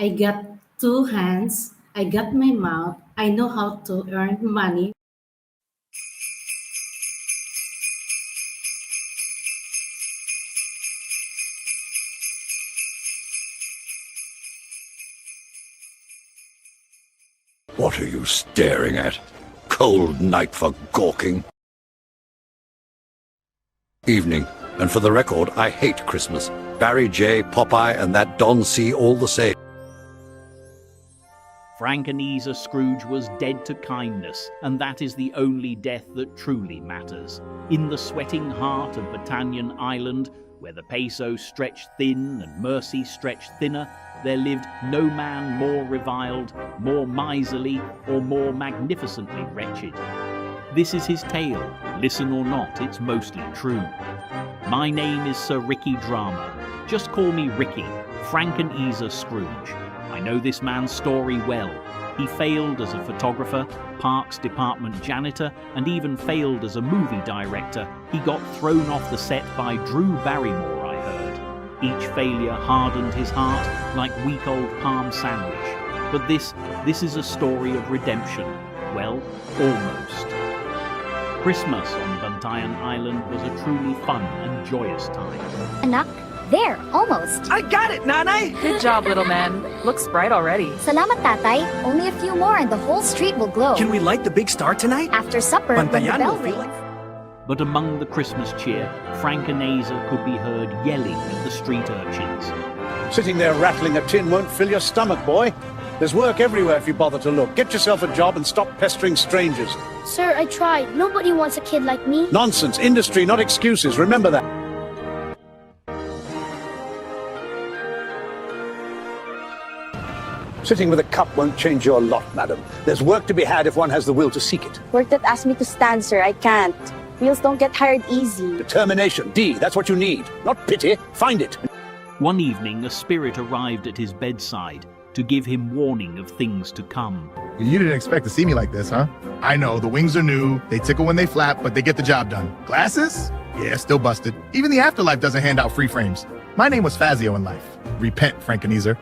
I got two hands, I got my mouth, I know how to earn money. What are you staring at? Cold night for gawking. Evening, and for the record, I hate Christmas. Barry J., Popeye, and that Don C. all the same. Frankenezer Scrooge was dead to kindness, and that is the only death that truly matters. In the sweating heart of Battanian Island, where the peso stretched thin and mercy stretched thinner, there lived no man more reviled, more miserly, or more magnificently wretched. This is his tale. Listen or not, it's mostly true. My name is Sir Ricky Drama. Just call me Ricky, Frankenezer Scrooge. I know this man's story well. He failed as a photographer, parks department janitor, and even failed as a movie director. He got thrown off the set by Drew Barrymore, I heard. Each failure hardened his heart like week-old palm sandwich. But this is a story of redemption. Well, almost. Christmas on Bantayan Island was a truly fun and joyous time. Anak, there, almost. I got it, Nanay! Good job, little man. Looks bright already. Salamat, tatay. Only a few more and the whole street will glow. Can we light the big star tonight? After supper, when the Bantayan bell will feel rings. But among the Christmas cheer, Frankenezer could be heard yelling at the street urchins. Sitting there rattling a tin won't fill your stomach, boy. There's work everywhere if you bother to look. Get yourself a job and stop pestering strangers. Sir, I tried. Nobody wants a kid like me. Nonsense. Industry, not excuses. Remember that. Sitting with a cup won't change your lot, madam. There's work to be had if one has the will to seek it. Work that asks me to stand, sir. I can't. Wheels don't get hired easy. Determination. D, that's what you need. Not pity. Find it. One evening, a spirit arrived at his bedside to give him warning of things to come. You didn't expect to see me like this, huh? I know, the wings are new, they tickle when they flap, but they get the job done. Glasses? Yeah, still busted. Even the afterlife doesn't hand out free frames. My name was Fazio in life. Repent, Frankenezer.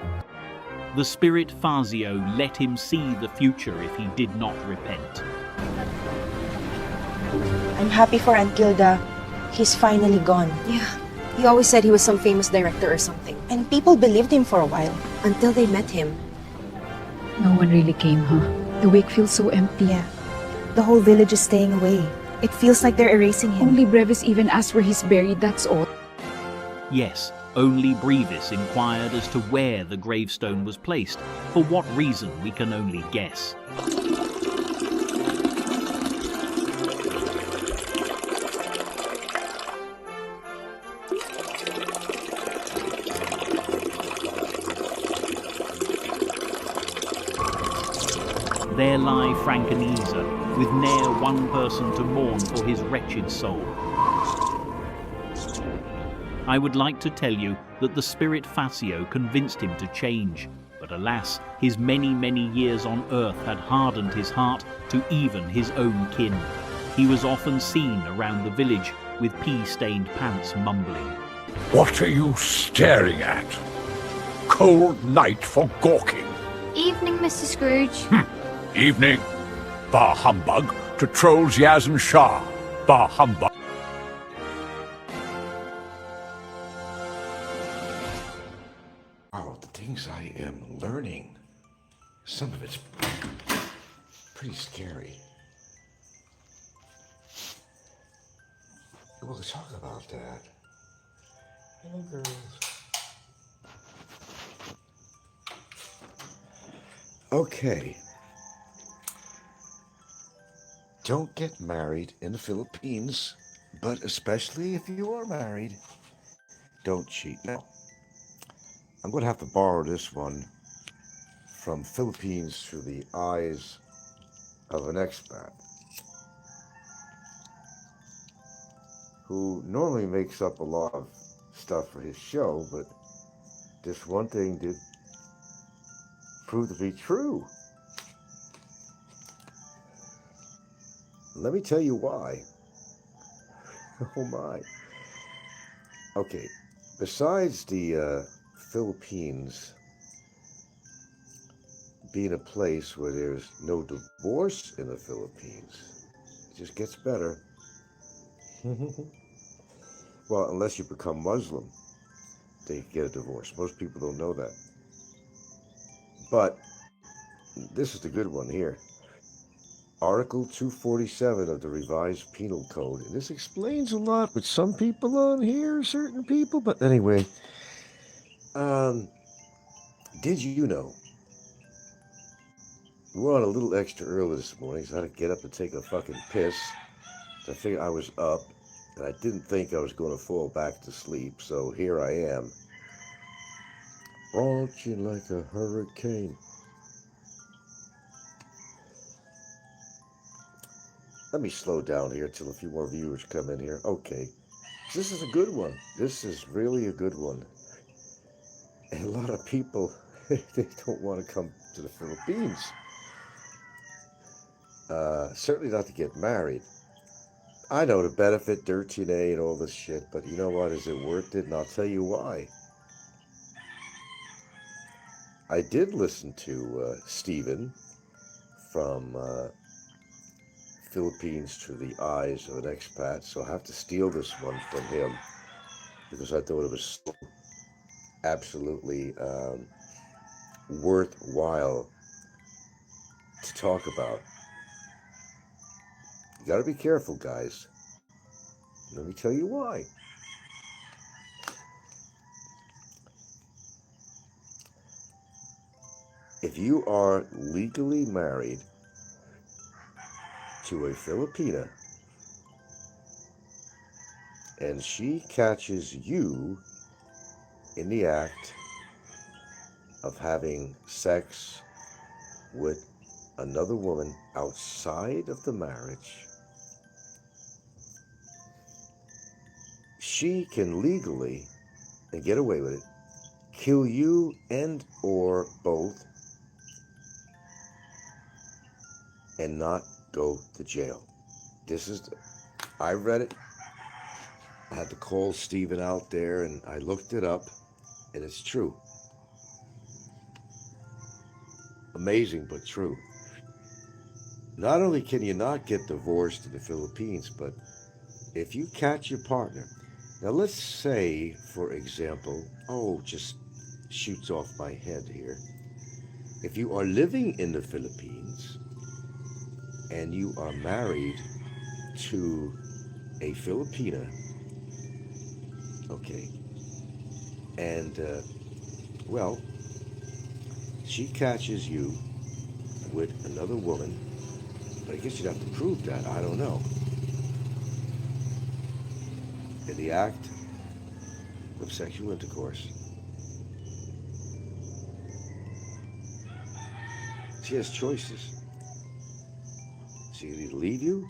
The spirit Fazio let him see the future if he did not repent. I'm happy for Aunt Gilda. He's finally gone. Yeah, he always said he was some famous director or something. And people believed him for a while. Until they met him. No one really came, huh? The wake feels so empty. Yeah. The whole village is staying away. It feels like they're erasing him. Only Brevis even asked where he's buried, that's all. Yes, only Brevis inquired as to where the gravestone was placed. For what reason, we can only guess. There lie Frankenezer, with ne'er one person to mourn for his wretched soul. I would like to tell you that the spirit Fazio convinced him to change, but alas, his many, many years on earth had hardened his heart to even his own kin. He was often seen around the village with pea-stained pants mumbling. What are you staring at? Cold night for gawking. Evening, Mr. Scrooge. Evening. Bah humbug to trolls Yaz and Shah. Bah humbug. Wow, the things I am learning. Some of it's pretty scary. We'll talk about that. Hello, girls. Okay. Don't get married in the Philippines, but especially if you are married, don't cheat. Now, I'm going to have to borrow this one from Philippines through the eyes of an expat who normally makes up a lot of stuff for his show, but this one thing did prove to be true. Let me tell you why. Oh my. Okay, besides the Philippines, be in a place where there's no divorce in the Philippines. It just gets better. Well, unless you become Muslim, they get a divorce. Most people don't know that. But this is the good one here. Article 247 of the Revised Penal Code. And this explains a lot with some people on here, certain people. But anyway, did you know? We're on a little extra early this morning, so I had to get up and take a fucking piss. So I figured I was up, and I didn't think I was going to fall back to sleep. So here I am, launching like a hurricane. Let me slow down here till a few more viewers come in here. Okay. This is a good one. This is really a good one. And a lot of people, they don't want to come to the Philippines. Certainly not to get married. I know the benefit, dirty and all this shit, but you know what? Is it worth it? And I'll tell you why. I did listen to Stephen from Philippines Through the Eyes of an Expat, so I have to steal this one from him because I thought it was so absolutely worthwhile to talk about. You got to be careful, guys. Let me tell you why. If you are legally married to a Filipina and she catches you in the act of having sex with another woman outside of the marriage, she can legally, and get away with it, kill you and or both and not go to jail. I read it. I had to call Stephen out there and I looked it up and it's true. Amazing, but true. Not only can you not get divorced in the Philippines, but if you catch your partner, now let's say, for example, just shoots off my head here. If you are living in the Philippines and you are married to a Filipina, okay, and, she catches you with another woman, but I guess you'd have to prove that, I don't know, in the act of sexual intercourse. She has choices. She can either leave you,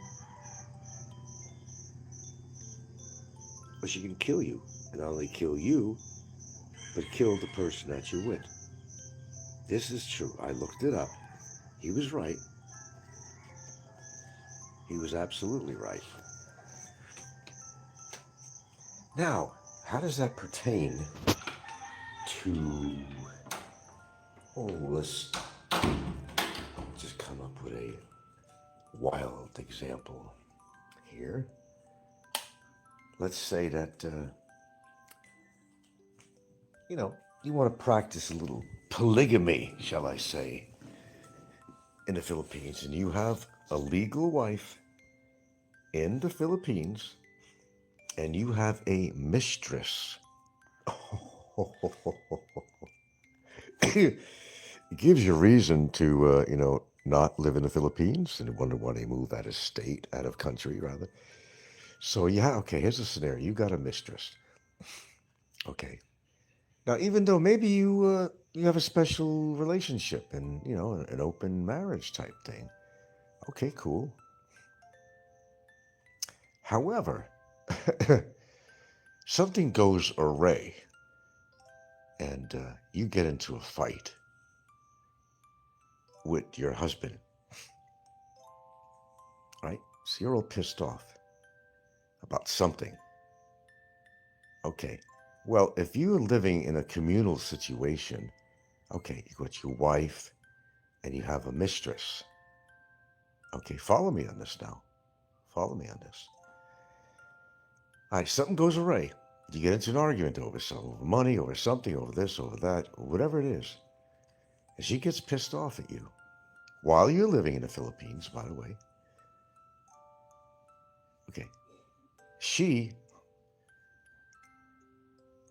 or she can kill you. And not only kill you, but kill the person that you're with. This is true. I looked it up. He was right. He was absolutely right. Now, how does that pertain to... let's just come up with a wild example here. Let's say that, you want to practice a little polygamy, shall I say, in the Philippines, and you have a legal wife in the Philippines, and you have a mistress. It gives you reason to, not live in the Philippines and wonder why they move out of country, rather. So, here's a scenario. You got a mistress. Okay. Now, even though maybe you have a special relationship and, an open marriage type thing. Okay, cool. However, something goes awry and you get into a fight with your husband, right? So you're all pissed off about something. Okay, well, if you're living in a communal situation, okay, you got your wife, and you have a mistress. Okay, follow me on this now. Follow me on this. All right, something goes awry. You get into an argument over something, over money, over something, over this, over that, whatever it is. And she gets pissed off at you while you're living in the Philippines, by the way. Okay.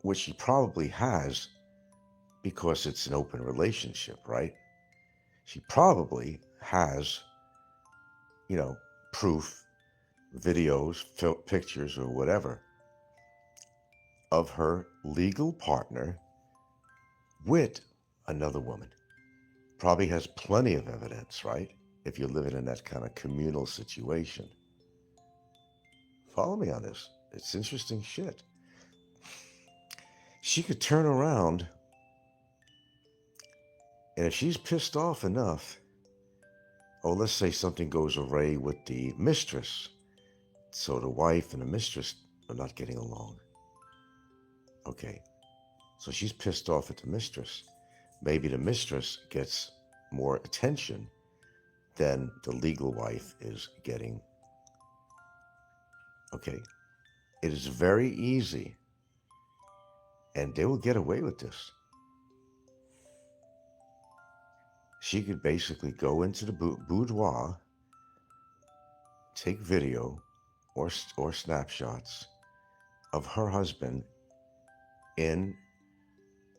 Which she probably has because it's an open relationship, right? She probably has, proof, videos, pictures, or whatever of her legal partner with another woman. Probably has plenty of evidence, right? If you're living in that kind of communal situation. Follow me on this. It's interesting shit. She could turn around, and if she's pissed off enough, let's say something goes awry with the mistress. So the wife and the mistress are not getting along. Okay. So she's pissed off at the mistress. Maybe the mistress gets more attention than the legal wife is getting. Okay. It is very easy, and they will get away with this. She could basically go into the boudoir, take video or snapshots of her husband in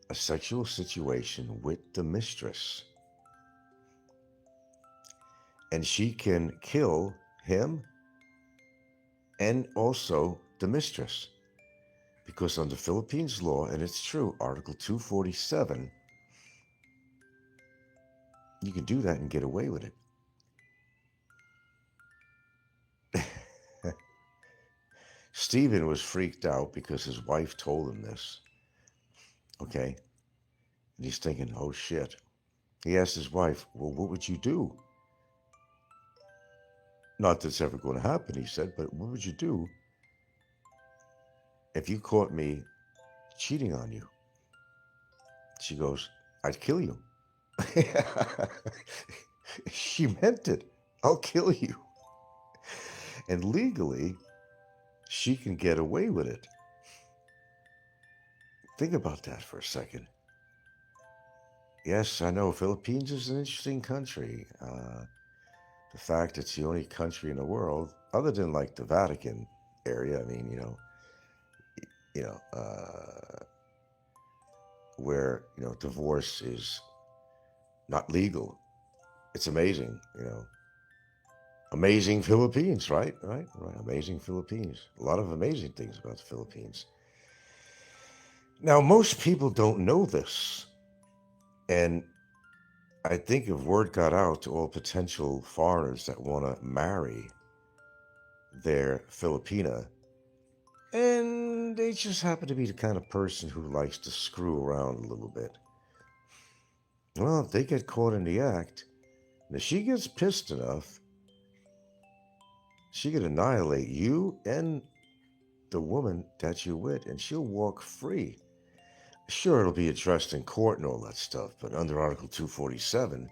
a sexual situation with the mistress. And she can kill him and also the mistress. Because under Philippines law, and it's true, Article 247, you can do that and get away with it. Stephen was freaked out because his wife told him this. Okay? And he's thinking, oh shit. He asked his wife, well, what would you do? Not that it's ever going to happen, he said, but what would you do if you caught me cheating on you? She goes, I'd kill you. She meant it. I'll kill you. And legally, she can get away with it. Think about that for a second. Yes, I know Philippines is an interesting country. The fact it's the only country in the world, other than like the Vatican area, I mean, where, divorce is not legal. It's amazing, Amazing Philippines, right? Right. Amazing Philippines. A lot of amazing things about the Philippines. Now, most people don't know this. And I think if word got out to all potential foreigners that want to marry their Filipina, and they just happen to be the kind of person who likes to screw around a little bit. Well, if they get caught in the act, and if she gets pissed enough, she could annihilate you and the woman that you're with, and she'll walk free. Sure, it'll be addressed in court and all that stuff, but under Article 247,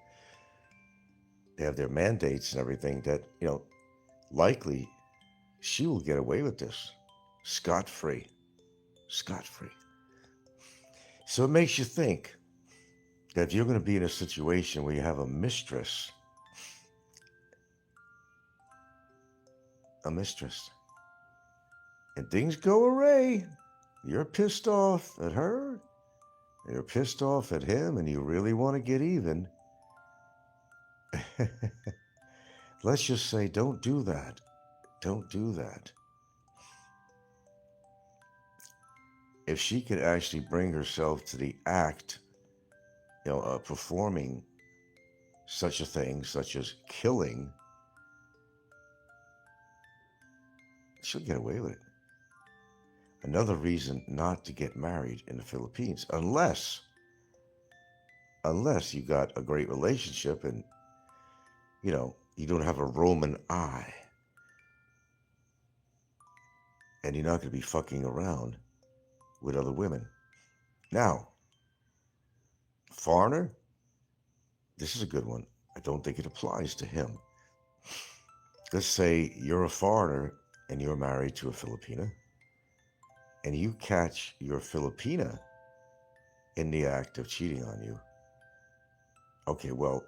they have their mandates and everything that, likely she will get away with this. Scot-free. Scot-free. So it makes you think that if you're going to be in a situation where you have a mistress, and things go awry, you're pissed off at her, you're pissed off at him, and you really want to get even, let's just say, don't do that. Don't do that. If she could actually bring herself to the act, performing such a thing, such as killing, she'll get away with it. Another reason not to get married in the Philippines, unless you got a great relationship and, you don't have a Roman eye. And you're not going to be fucking around with other women. Now, foreigner, This is a good one. I don't think it applies to him. Let's say you're a foreigner and you're married to a Filipina, and you catch your Filipina in the act of cheating on you. Okay, well,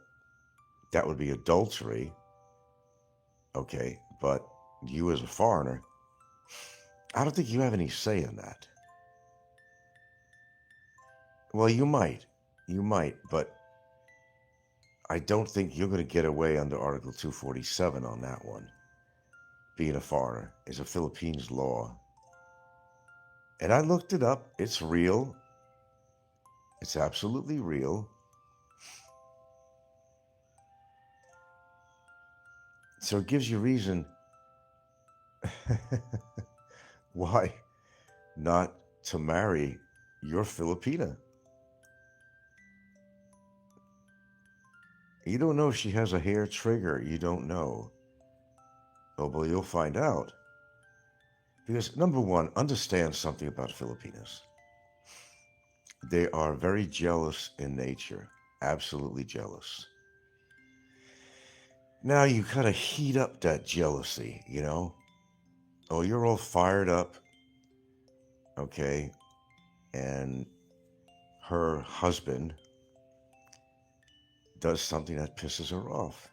that would be adultery. Okay, but you as a foreigner, I don't think you have any say in that. Well, you might, but I don't think you're going to get away under Article 247 on that one. Being a foreigner is a Philippines law. And I looked it up. It's real. It's absolutely real. So it gives you reason why not to marry your Filipina. You don't know if she has a hair trigger. You don't know. Oh, well, you'll find out. Because, number one, understand something about Filipinas. They are very jealous in nature. Absolutely jealous. Now, you kind of heat up that jealousy, you know? Oh, you're all fired up. Okay. And her husband does something that pisses her off.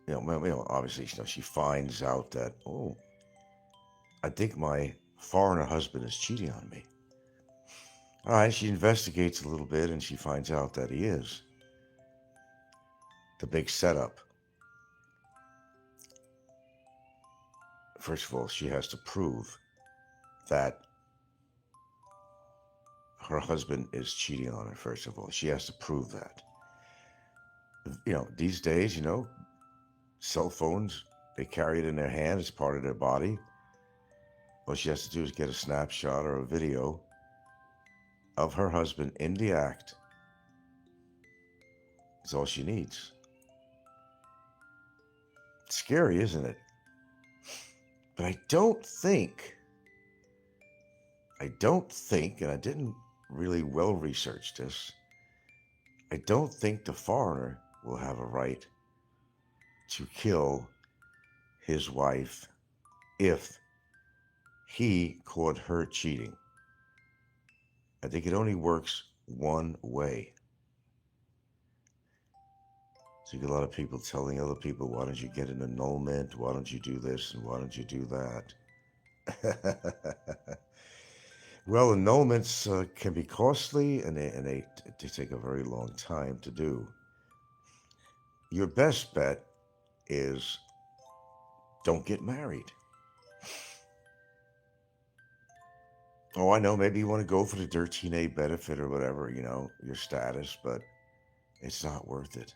Obviously, she finds out that, oh, I think my foreigner husband is cheating on me. All right, she investigates a little bit and she finds out that he is. The big setup. First of all, she has to prove that her husband is cheating on her, first of all. She has to prove that. These days, cell phones, they carry it in their hand. It's part of their body. All she has to do is get a snapshot or a video of her husband in the act. That's all she needs. It's scary, isn't it? But I don't think, and I didn't really well research this, I don't think the foreigner will have a right to kill his wife if he caught her cheating. I think it only works one way. So you get a lot of people telling other people, why don't you get an annulment? Why don't you do this? And why don't you do that? Well, annulments can be costly and they take a very long time to do. Your best bet is don't get married. Oh, I know, maybe you want to go for the 13A benefit or whatever, your status, but it's not worth it.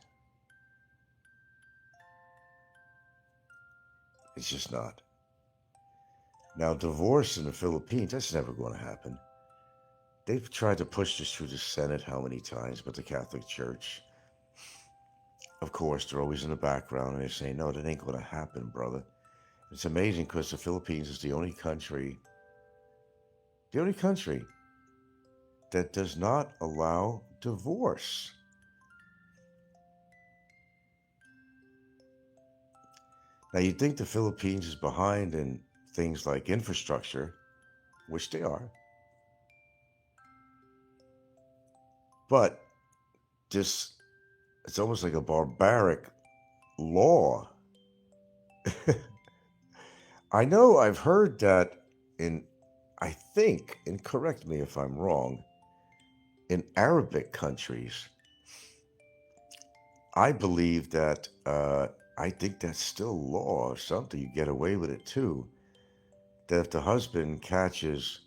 It's just not. Now, divorce in the Philippines, that's never going to happen. They've tried to push this through the Senate how many times, but the Catholic Church, of course, they're always in the background, and they're saying, no, that ain't going to happen, brother. It's amazing because the Philippines is the only country that does not allow divorce. Now, you'd think the Philippines is behind in things like infrastructure, which they are. But it's almost like a barbaric law. I know I've heard that I think, and correct me if I'm wrong, in Arabic countries, I believe that, I think that's still law or something. You get away with it too. That if the husband catches,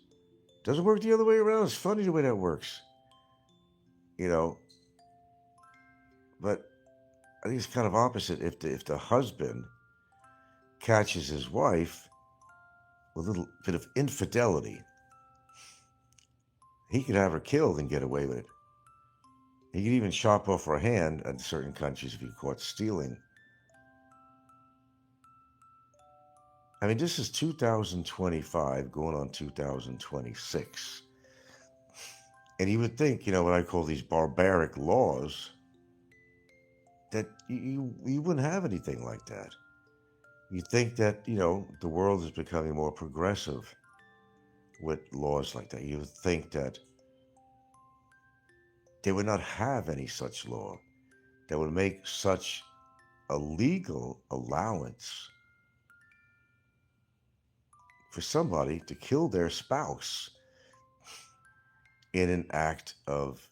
doesn't work the other way around. It's funny the way that works. But I think it's kind of opposite. If the husband catches his wife with a little bit of infidelity, he could have her killed and get away with it. He could even chop off her hand in certain countries if he caught stealing. I mean, this is 2025 going on 2026. And you would think, what I call these barbaric laws, that you wouldn't have anything like that. You think that, the world is becoming more progressive with laws like that. You would think that they would not have any such law that would make such a legal allowance for somebody to kill their spouse in an act of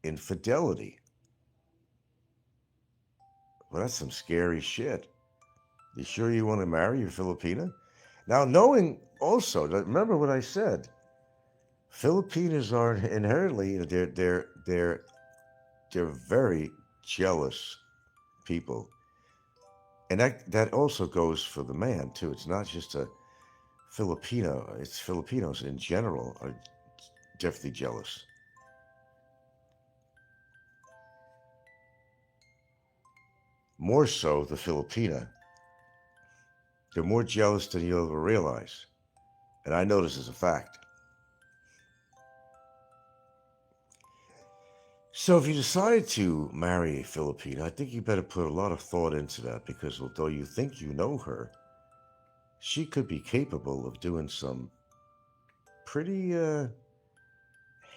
infidelity. Well, that's some scary shit. You sure you want to marry your Filipina? Now, knowing also, remember what I said. Filipinas are inherently, they're very jealous people. And that also goes for the man, too. It's not just a Filipino. It's Filipinos in general are definitely jealous. More so the Filipina. They're more jealous than you'll ever realize. And I know this is a fact. So if you decide to marry a Filipina, I think you better put a lot of thought into that, because although you think you know her, she could be capable of doing some pretty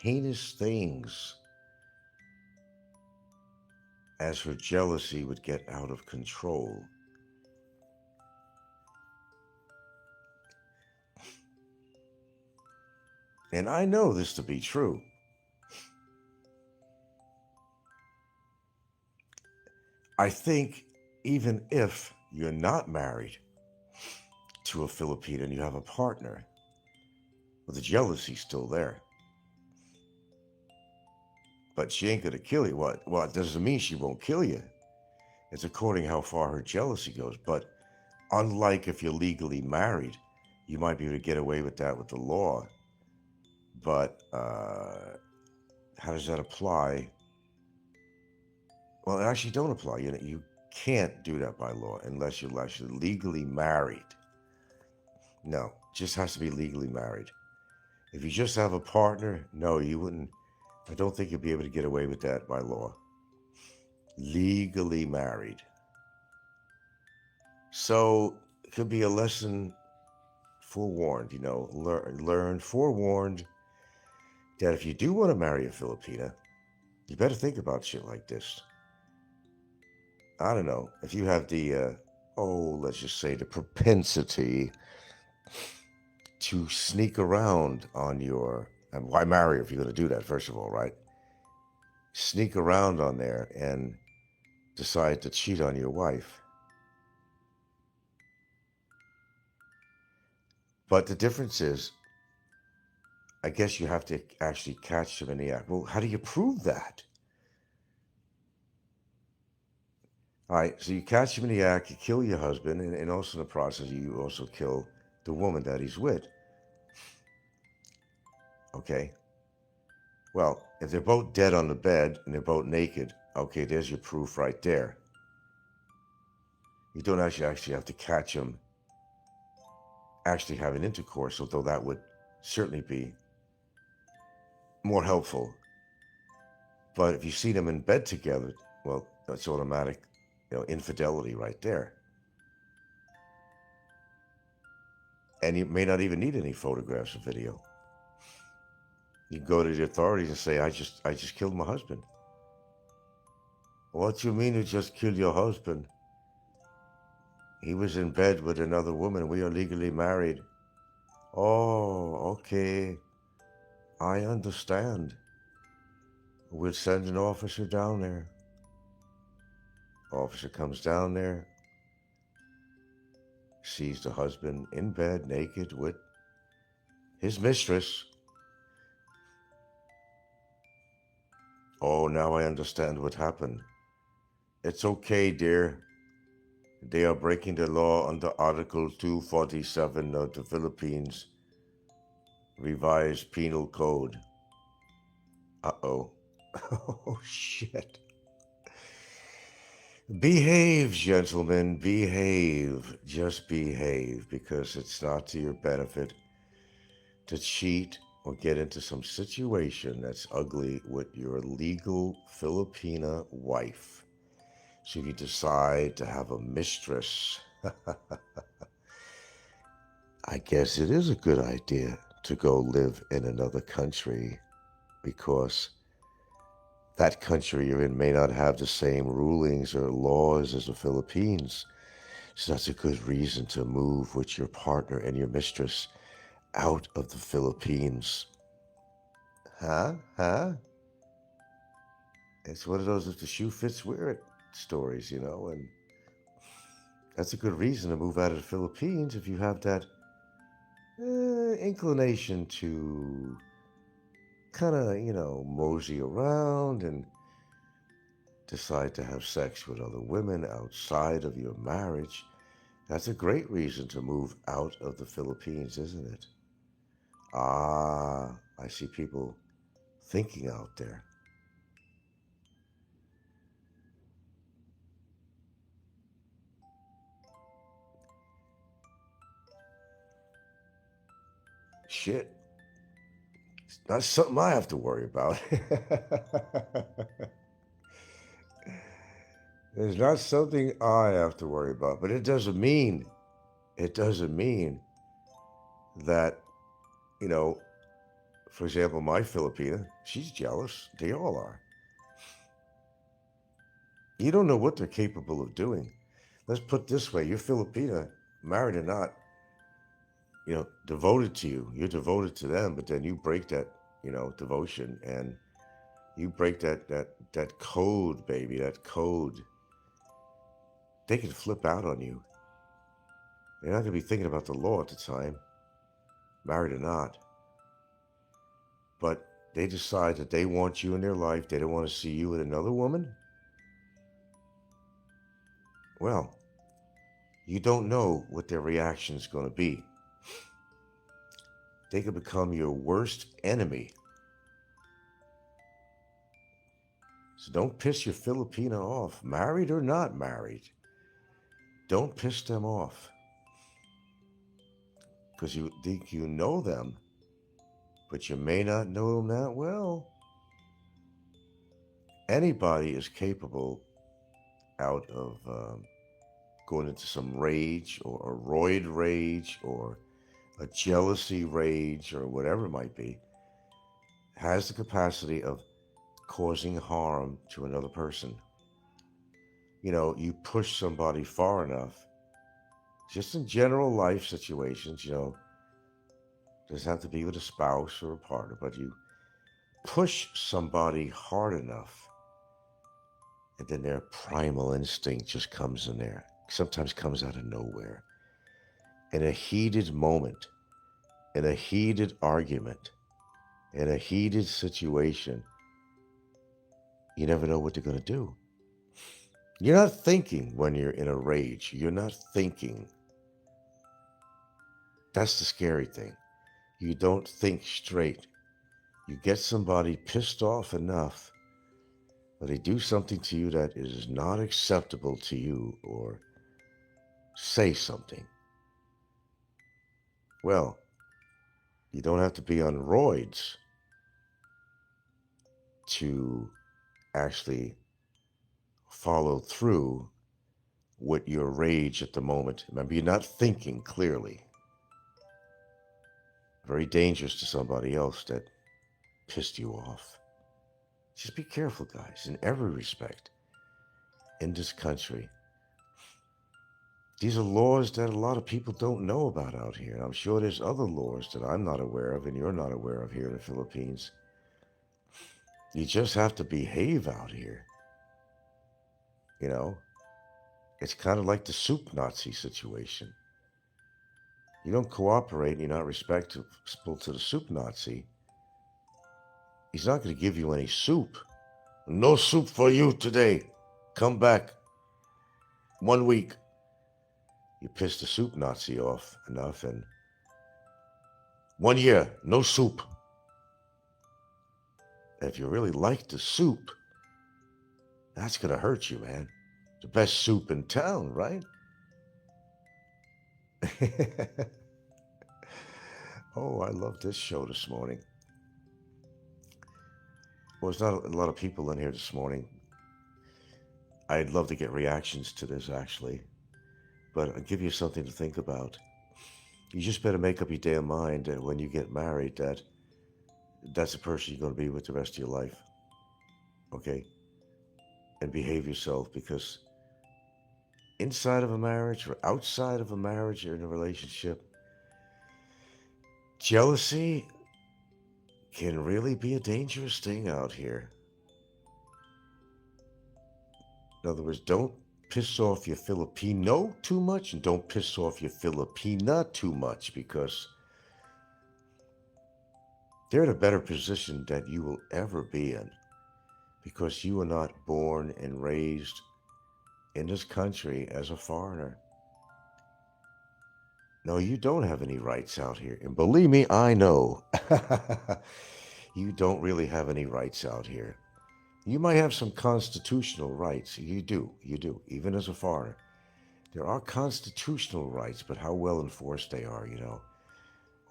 heinous things as her jealousy would get out of control. And I know this to be true. I think even if you're not married to a Filipina and you have a partner, well, the jealousy's still there. But she ain't gonna kill you. What? Well, it doesn't mean she won't kill you. It's according how far her jealousy goes. But unlike if you're legally married, you might be able to get away with that with the law. But how does that apply? Well, it actually don't apply. You can't do that by law unless you're actually legally married. No, it just has to be legally married. If you just have a partner, no, you wouldn't. I don't think you'll be able to get away with that by law. Legally married. So it could be a lesson forewarned, learn forewarned that if you do want to marry a Filipina, you better think about shit like this. I don't know, if you have the, let's just say the propensity to sneak around on your, and why marry her if you're going to do that, first of all, right? Sneak around on there and decide to cheat on your wife. But the difference is, I guess you have to actually catch them in the act. Well, how do you prove that? All right, so you catch him in the act, you kill your husband, and also in the process, you also kill the woman that he's with. Okay? Well, if they're both dead on the bed and they're both naked, okay, there's your proof right there. You don't actually have to catch them actually having intercourse, although that would certainly be more helpful. But if you see them in bed together, well, that's automatic, infidelity right there. And you may not even need any photographs or video. You go to the authorities and say, I just killed my husband. What do you mean you just killed your husband? He was in bed with another woman. We are legally married. Oh, okay. I understand. We'll send an officer down there. Officer comes down there, sees the husband in bed, naked, with his mistress. Oh, now I understand what happened. It's okay, dear. They are breaking the law under Article 247 of the Philippines Revised Penal Code. Uh-oh. Oh, shit. Behave, gentlemen, behave. Just behave, because it's not to your benefit to cheat or get into some situation that's ugly with your legal Filipina wife. So you decide to have a mistress. I guess it is a good idea to go live in another country because that country you're in may not have the same rulings or laws as the Philippines. So that's a good reason to move with your partner and your mistress out of the Philippines. Huh? It's one of those if the shoe fits, wear it stories, and that's a good reason to move out of the Philippines if you have that inclination to kind of, mosey around and decide to have sex with other women outside of your marriage. That's a great reason to move out of the Philippines, isn't it? I see people thinking out there. Shit. It's not something I have to worry about. It's not something I have to worry about, but it doesn't mean that, for example, my Filipina, she's jealous. They all are. You don't know what they're capable of doing. Let's put it this way. You're Filipina, married or not, devoted to you. You're devoted to them, but then you break that, devotion and you break that code, baby, that code. They can flip out on you. They're not going to be thinking about the law at the time, married or not. But they decide that they want you in their life. They don't want to see you with another woman. Well, you don't know what their reaction is going to be. They could become your worst enemy. So don't piss your Filipina off, married or not married. Don't piss them off. Because you think you know them, but you may not know them that well. Anybody is capable out of going into some rage or a roid rage or a jealousy rage or whatever it might be, has the capacity of causing harm to another person. You push somebody far enough, just in general life situations, doesn't have to be with a spouse or a partner, but you push somebody hard enough, and then their primal instinct just comes in there. Sometimes comes out of nowhere. In a heated moment, in a heated argument, in a heated situation, you never know what they're going to do. You're not thinking when you're in a rage. You're not thinking. That's the scary thing. You don't think straight. You get somebody pissed off enough, but they do something to you that is not acceptable to you or say something. Well, you don't have to be on roids to actually follow through with your rage at the moment. Remember, you're not thinking clearly. Very dangerous to somebody else that pissed you off. Just be careful, guys, in every respect. In this country, these are laws that a lot of people don't know about out here. And I'm sure there's other laws that I'm not aware of and you're not aware of here in the Philippines. You just have to behave out here. It's kind of like the soup Nazi situation. You don't cooperate and you're not respectful to the soup Nazi, he's not going to give you any soup. No soup for you today. Come back. 1 week. You piss the soup Nazi off enough and 1 year, no soup. And if you really like the soup, that's going to hurt you, man. The best soup in town, right? Oh, I love this show this morning. Well, there's not a lot of people in here this morning. I'd love to get reactions to this, actually. But I'll give you something to think about. You just better make up your damn mind that when you get married, that's the person you're going to be with the rest of your life. Okay? And behave yourself, because inside of a marriage or outside of a marriage or in a relationship, jealousy can really be a dangerous thing out here. In other words, don't piss off your Filipino too much, and don't piss off your Filipina too much, because they're in a better position than you will ever be in, because you were not born and raised in this country as a foreigner. No, you don't have any rights out here. And believe me, I know. You don't really have any rights out here. You might have some constitutional rights. You do, even as a foreigner. There are constitutional rights, but how well enforced they are,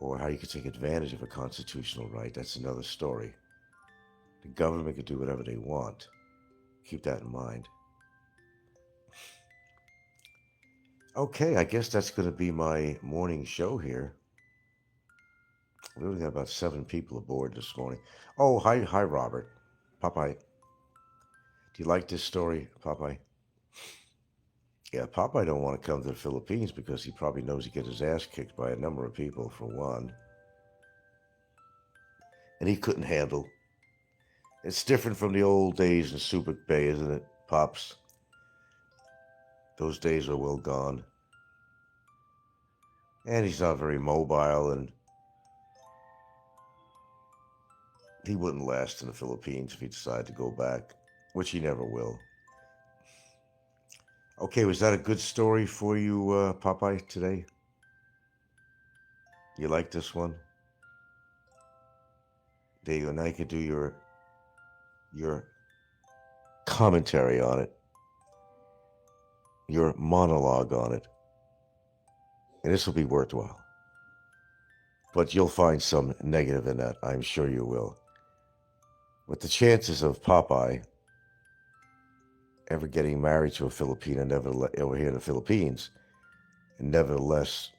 or how you can take advantage of a constitutional right, that's another story. The government can do whatever they want. Keep that in mind. Okay, I guess that's going to be my morning show here. We only got about 7 people aboard this morning. Oh, hi, Robert. Popeye. Do you like this story, Popeye? Yeah, Popeye don't want to come to the Philippines because he probably knows he gets his ass kicked by a number of people, for one. And he couldn't handle. It's different from the old days in Subic Bay, isn't it, Pops? Those days are well gone. And he's not very mobile, and he wouldn't last in the Philippines if he decided to go back, which he never will. Okay, was that a good story for you, Popeye, today? You like this one? There you go. Now you can do your commentary on it, your monologue on it. And this will be worthwhile. But you'll find some negative in that. I'm sure you will. But the chances of Popeye ever getting married to a Filipina, over here in the Philippines, and nevertheless,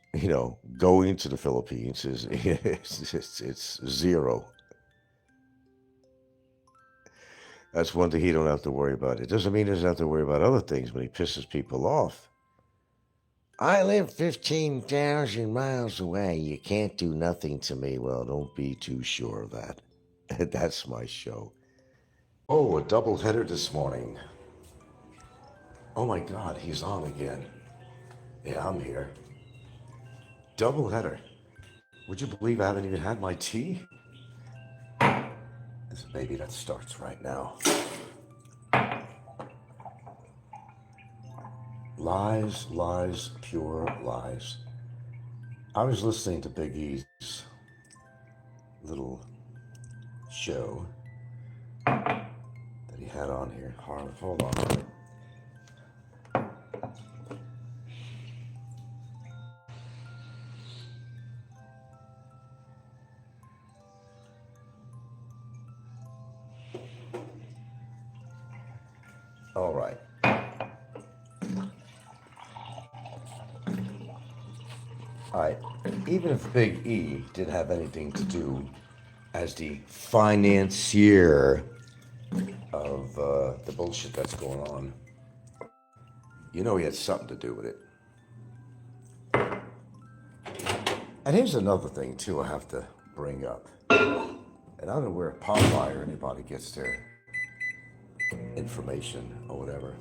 going to the Philippines is it's zero. That's one thing he don't have to worry about. It doesn't mean he doesn't have to worry about other things when he pisses people off. I live 15,000 miles away. You can't do nothing to me. Well, don't be too sure of that. That's my show. Oh, a doubleheader this morning. Oh my God, he's on again. Yeah, I'm here. Doubleheader. Would you believe I haven't even had my tea? This baby that starts right now. Lies, lies, pure lies. I was listening to Big E's little show that he had on here. Hold on a minute. All right. All right. Even if Big E didn't have anything to do as the financier of the bullshit that's going on, he had something to do with it. And here's another thing, too, I have to bring up. And I don't know where Popeye or anybody gets their information or whatever.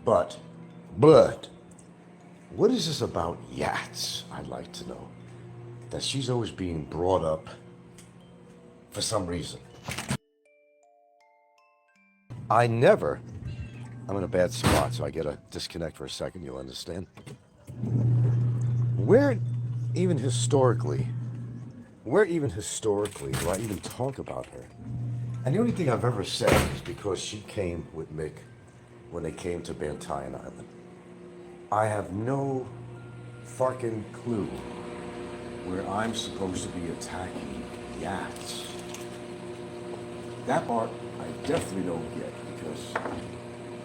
But, what is this about yachts? I'd like to know. That she's always being brought up for some reason. I'm in a bad spot, so I gotta disconnect for a second, you'll understand. Where even historically do I even talk about her? And the only thing I've ever said is because she came with Mick when they came to Bantayan Island. I have no fucking clue where I'm supposed to be attacking yachts. That part I definitely don't get, because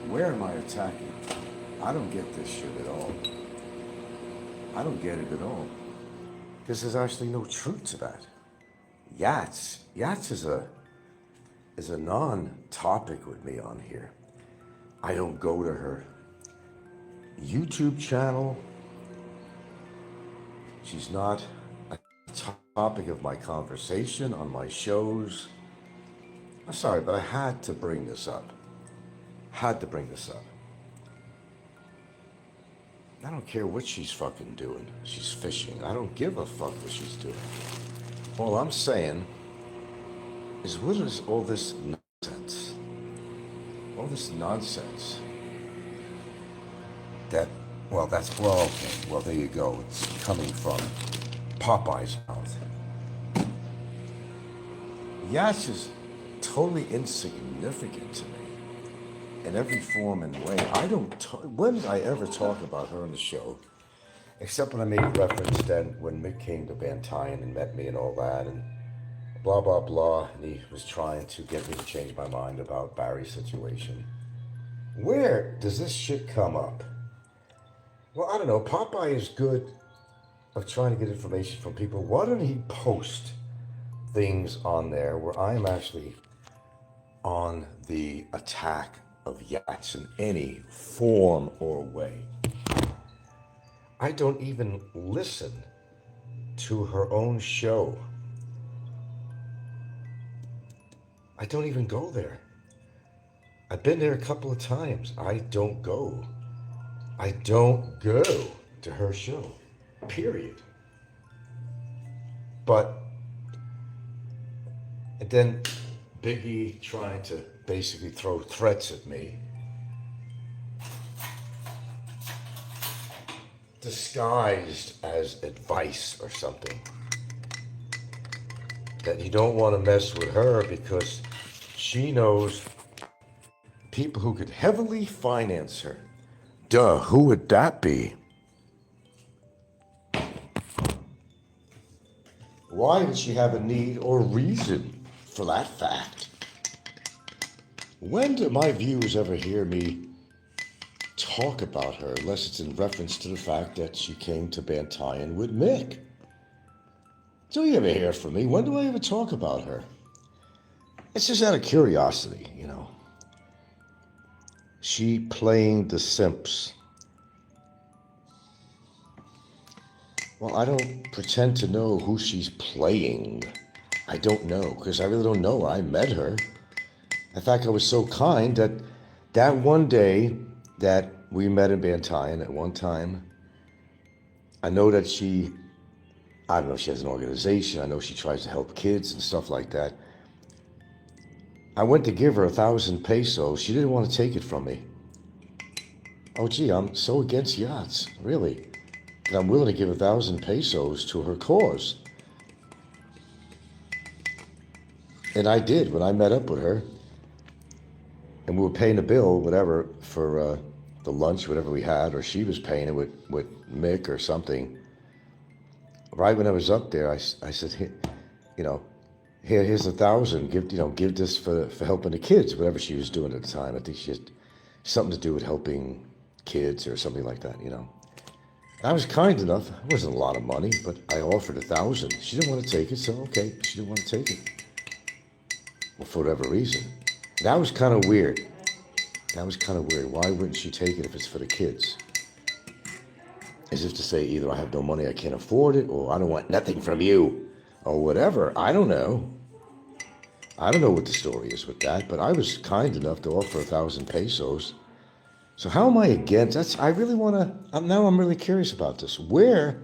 where am I attacking? I don't get this shit at all. I don't get it at all. Because there's actually no truth to that. Yachts is a non-topic with me on here. I don't go to her YouTube channel. She's not a topic of my conversation on my shows. I'm sorry, but I had to bring this up. I don't care what she's fucking doing. She's fishing. I don't give a fuck what she's doing. All I'm saying is, what is all this nonsense? All this nonsense. Okay. Well, there you go. It's coming from Popeye's mouth. Yash is totally insignificant to me in every form and way. When did I ever talk about her on the show? Except when I made reference then when Mick came to Bantayan and met me and all that, and blah, blah, blah, and he was trying to get me to change my mind about Barry's situation. Where does this shit come up? Well, I don't know. Popeye is good of trying to get information from people. Why don't he post things on there where I am actually on the attack of yachts in any form or way? I don't even listen to her own show. I don't even go there. I've been there a couple of times. I don't go to her show, period. And then Biggie trying to basically throw threats at me, disguised as advice or something. That you don't want to mess with her because she knows people who could heavily finance her. Duh, who would that be? Why would she have a need or reason for that fact? When do my viewers ever hear me talk about her unless it's in reference to the fact that she came to Bantayan with Mick? Do you ever hear from me? When do I ever talk about her? It's just out of curiosity, you know. She playing the simps. Well, I don't pretend to know who she's playing. I don't know, because I really don't know. I met her. In fact, I was so kind that one day that we met in Bantayan at one time, I know that she has an organization. I know she tries to help kids and stuff like that. I went to give her 1,000 pesos. She didn't want to take it from me. Oh, gee, I'm so against yachts, really. And I'm willing to give 1,000 pesos to her cause. And I did when I met up with her. And we were paying the bill, whatever, for the lunch, whatever we had, or she was paying it with Mick or something. Right when I was up there, I said, here's 1,000. Give this for helping the kids, whatever she was doing at the time. I think she had something to do with helping kids or something like that, you know. I was kind enough. It wasn't a lot of money, but I offered 1,000. She didn't want to take it, so okay, she didn't want to take it. Well, for whatever reason. That was kind of weird. Why wouldn't she take it if it's for the kids? As if to say, either I have no money, I can't afford it, or I don't want nothing from you, or whatever. I don't know. I don't know what the story is with that, but I was kind enough to offer 1,000 pesos. So how am I against? I really want to. Now I'm really curious about this. Where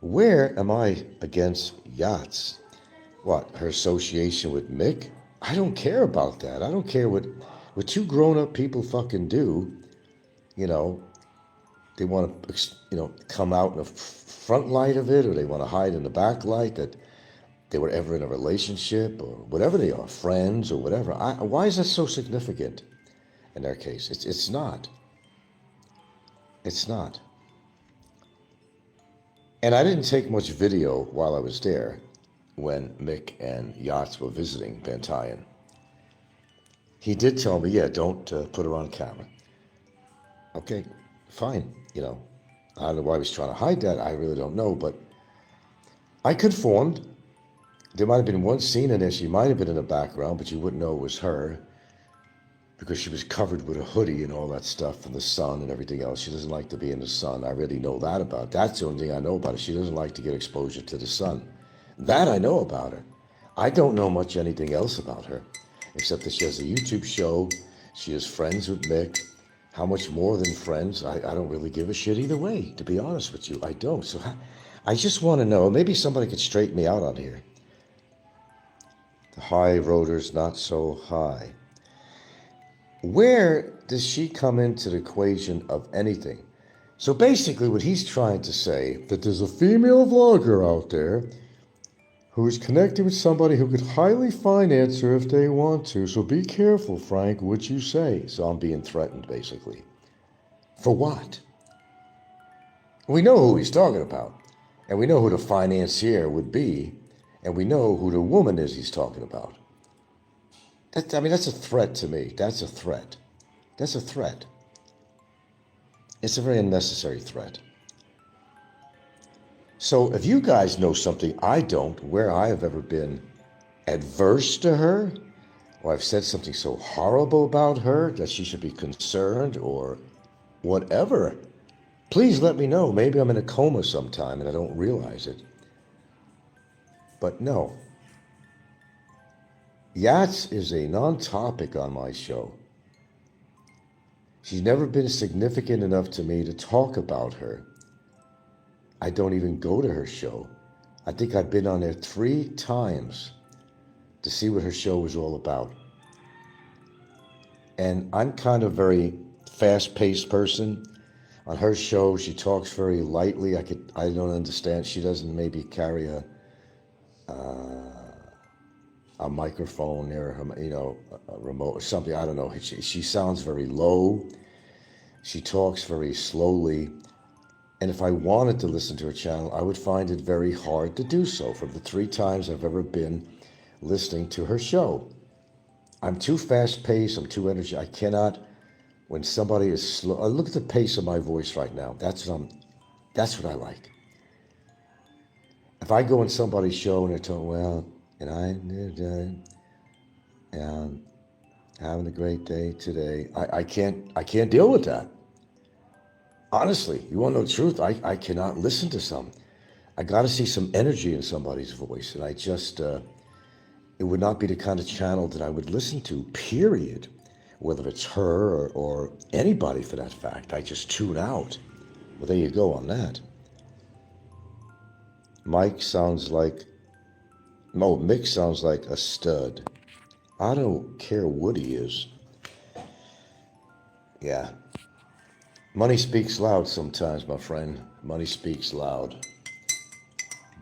am I against yachts? What, her association with Mick? I don't care about that. I don't care what two grown-up people fucking do. You know, they want to, come out in the front light of it, or they want to hide in the back light that they were ever in a relationship, or whatever they are, friends or whatever. Why is that so significant in their case? It's not. It's not. And I didn't take much video while I was there when Mick and Yachts were visiting Bantayan. He did tell me, yeah, don't put her on camera. Okay, fine. You know, I don't know why he was trying to hide that. I really don't know, but I conformed. There might have been one scene in there. She might have been in the background, but you wouldn't know it was her because she was covered with a hoodie and all that stuff from the sun and everything else. She doesn't like to be in the sun. I really know that about her. That's the only thing I know about her. She doesn't like to get exposure to the sun. That I know about her. I don't know much anything else about her, except that she has a YouTube show. She is friends with Mick. How much more than friends? I don't really give a shit either way, to be honest with you. I don't. So I just want to know, maybe somebody could straighten me out on here. The high roader's not so high. Where does she come into the equation of anything? So basically what he's trying to say, that there's a female vlogger out there who is connected with somebody who could highly finance her if they want to. So be careful, Frank, what you say. So I'm being threatened, basically. For what? We know who he's talking about. And we know who the financier would be. And we know who the woman is he's talking about. That's a threat to me. That's a threat. That's a threat. It's a very unnecessary threat. So if you guys know something I don't, where I have ever been adverse to her, or I've said something so horrible about her that she should be concerned or whatever, please let me know. Maybe I'm in a coma sometime and I don't realize it. But no. Yachts is a non-topic on my show. She's never been significant enough to me to talk about her. I don't even go to her show. I think I've been on there 3 times to see what her show was all about. And I'm kind of a very fast-paced person. On her show, she talks very lightly. I don't understand. She doesn't maybe carry a microphone near her, a remote or something. I don't know. She sounds very low. She talks very slowly. And if I wanted to listen to her channel, I would find it very hard to do so from the 3 times I've ever been listening to her show. I'm too fast-paced. I'm too energetic. I cannot, when somebody is slow. Look at the pace of my voice right now. That's what I like. If I go on somebody's show and they're talking, well, and I'm having a great day today, I can't deal with that. Honestly, you want to know the truth? I cannot listen to some. I got to see some energy in somebody's voice, and I just, it would not be the kind of channel that I would listen to, period. Whether it's her or anybody for that fact, I just tune out. Well, there you go on that. Mick sounds like a stud. I don't care what he is. Yeah. Money speaks loud sometimes, my friend. Money speaks loud.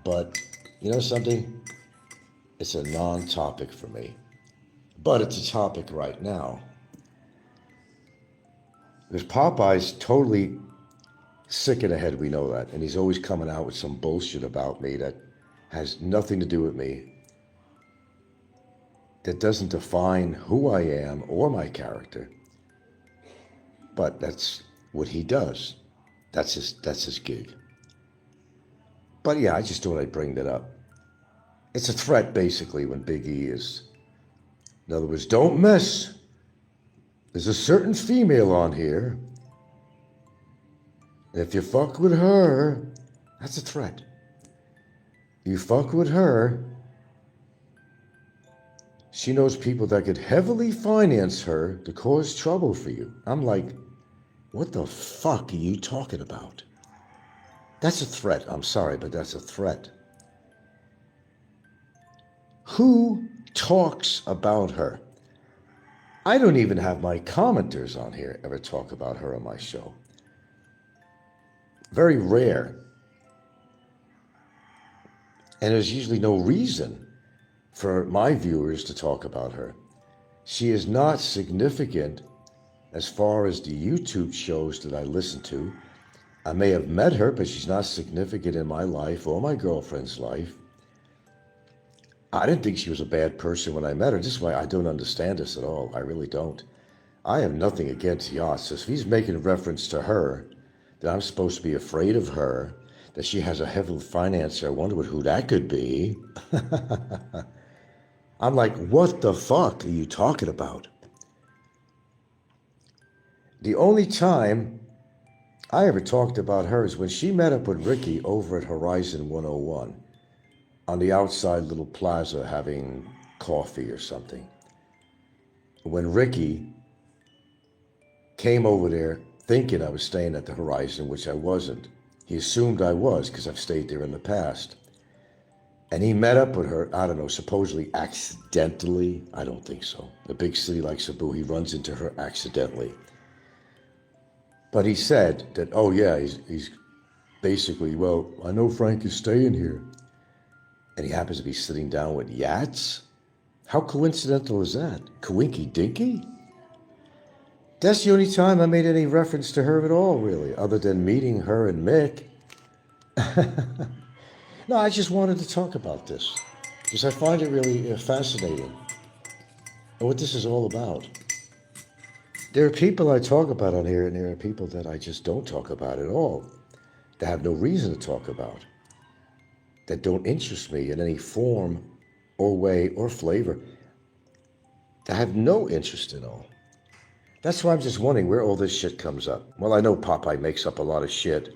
But, you know something? It's a non-topic for me. But it's a topic right now. Because Popeye's totally sick in the head, we know that. And he's always coming out with some bullshit about me that has nothing to do with me. That doesn't define who I am or my character. But that's what he does. That's his gig. But yeah, I just thought I'd bring that up. It's a threat, basically, when Big E is... In other words, don't mess. There's a certain female on here. If you fuck with her, that's a threat. You fuck with her, she knows people that could heavily finance her to cause trouble for you. I'm like, what the fuck are you talking about? That's a threat. I'm sorry, but that's a threat. Who talks about her? I don't even have my commenters on here ever talk about her on my show. Very rare. And there's usually no reason for my viewers to talk about her. She is not significant as far as the YouTube shows that I listen to. I may have met her, but she's not significant in my life or my girlfriend's life. I didn't think she was a bad person when I met her. This is why I don't understand this at all. I really don't. I have nothing against yachts. So if he's making reference to her, that I'm supposed to be afraid of her, that she has a heavy financer, I wonder who that could be. I'm like, what the fuck are you talking about? The only time I ever talked about her is when she met up with Ricky over at Horizon 101 on the outside little plaza having coffee or something. When Ricky came over there thinking I was staying at the Horizon, which I wasn't. He assumed I was because I've stayed there in the past. And he met up with her, I don't know, supposedly accidentally. I don't think so. A big city like Cebu, he runs into her accidentally. But he said that, oh yeah, he's basically, well, I know Frank is staying here. And he happens to be sitting down with Yats? How coincidental is that? Coinky Dinky? That's the only time I made any reference to her at all, really, other than meeting her and Mick. No, I just wanted to talk about this because I find it really fascinating and what this is all about. There are people I talk about on here, and there are people that I just don't talk about at all, that have no reason to talk about, that don't interest me in any form or way or flavor, that have no interest in all. That's why I'm just wondering where all this shit comes up. Well, I know Popeye makes up a lot of shit,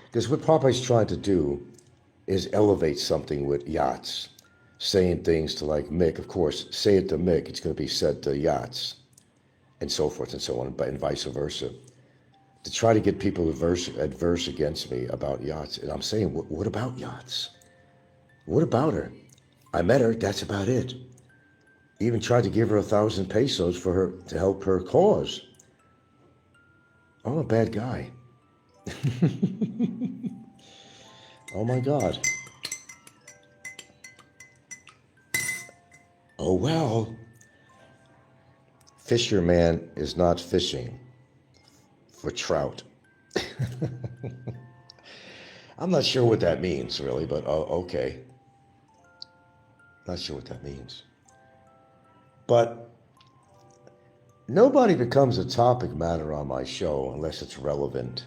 because what Popeye's trying to do is elevate something with yachts, saying things to like Mick. Of course, say it to Mick, it's going to be said to yachts, and so forth and so on, and vice versa. To try to get people adverse against me about yachts. And I'm saying, what about yachts? What about her? I met her, that's about it. Even tried to give her 1,000 pesos for her to help her cause. I'm a bad guy. Oh my God. Oh well. Fisherman is not fishing for trout. I'm not sure what that means really, but okay. Not sure what that means. But nobody becomes a topic matter on my show unless it's relevant.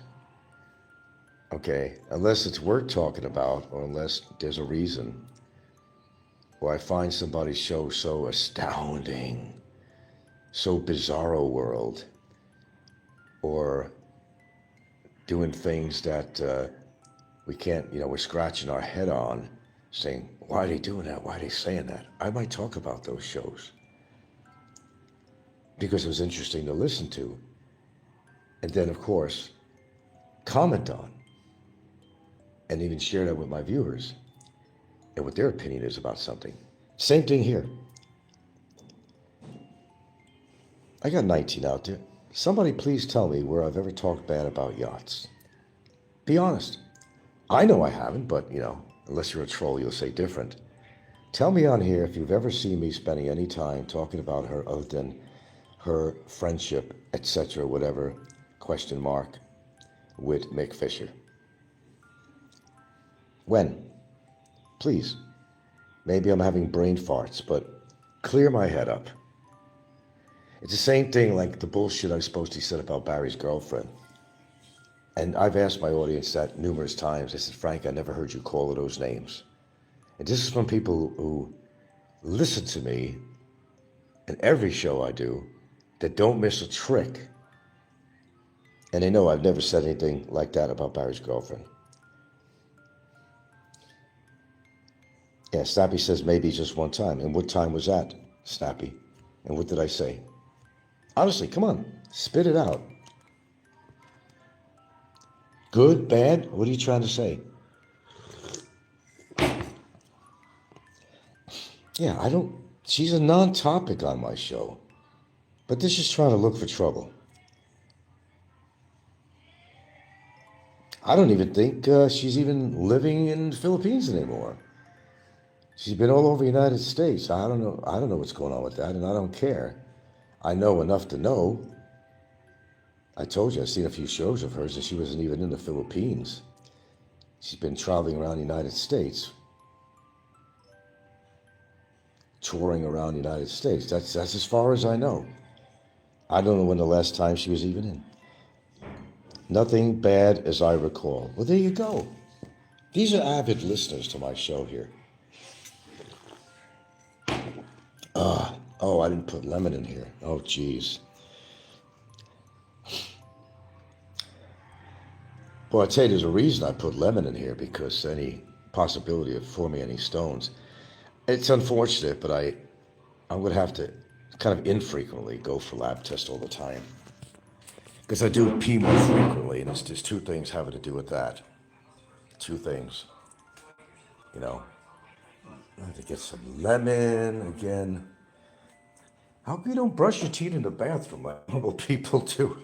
Okay, unless it's worth talking about, or unless there's a reason, or I find somebody's show so astounding, so bizarro world, or doing things that we can't, we're scratching our head on, saying, why are they doing that? Why are they saying that? I might talk about those shows because it was interesting to listen to, and then, of course, comment on. And even share that with my viewers and what their opinion is about something. Same thing here. I got 19 out there. Somebody please tell me where I've ever talked bad about yachts. Be honest. I know I haven't, but, unless you're a troll, you'll say different. Tell me on here if you've ever seen me spending any time talking about her other than her friendship, etc., whatever, ? With Mick Fisher. When? Please. Maybe I'm having brain farts, but clear my head up. It's the same thing like the bullshit I supposed to said about Barry's girlfriend. And I've asked my audience that numerous times. I said, Frank, I never heard you call her those names. And this is from people who listen to me in every show I do that don't miss a trick. And they know I've never said anything like that about Barry's girlfriend. Yeah, Snappy says maybe just one time. And what time was that, Snappy? And what did I say? Honestly, come on, spit it out. Good, bad? What are you trying to say? Yeah, she's a non-topic on my show. But this is trying to look for trouble. I don't even think she's even living in the Philippines anymore. She's been all over the United States. I don't know what's going on with that, and I don't care. I know enough to know. I told you, I've seen a few shows of hers, and she wasn't even in the Philippines. She's been traveling around the United States. touring around the United States. That's as far as I know. I don't know when the last time she was even in. Nothing bad as I recall. Well, there you go. These are avid listeners to my show here. Oh, I didn't put lemon in here. Oh, geez. Well, I tell you, there's a reason I put lemon in here, because any possibility of forming any stones. It's unfortunate, but I'm going to have to kind of infrequently go for lab tests all the time. Because I do pee more frequently, and it's just two things having to do with that. Two things. You know, I have to get some lemon again. How come you don't brush your teeth in the bathroom like normal people do?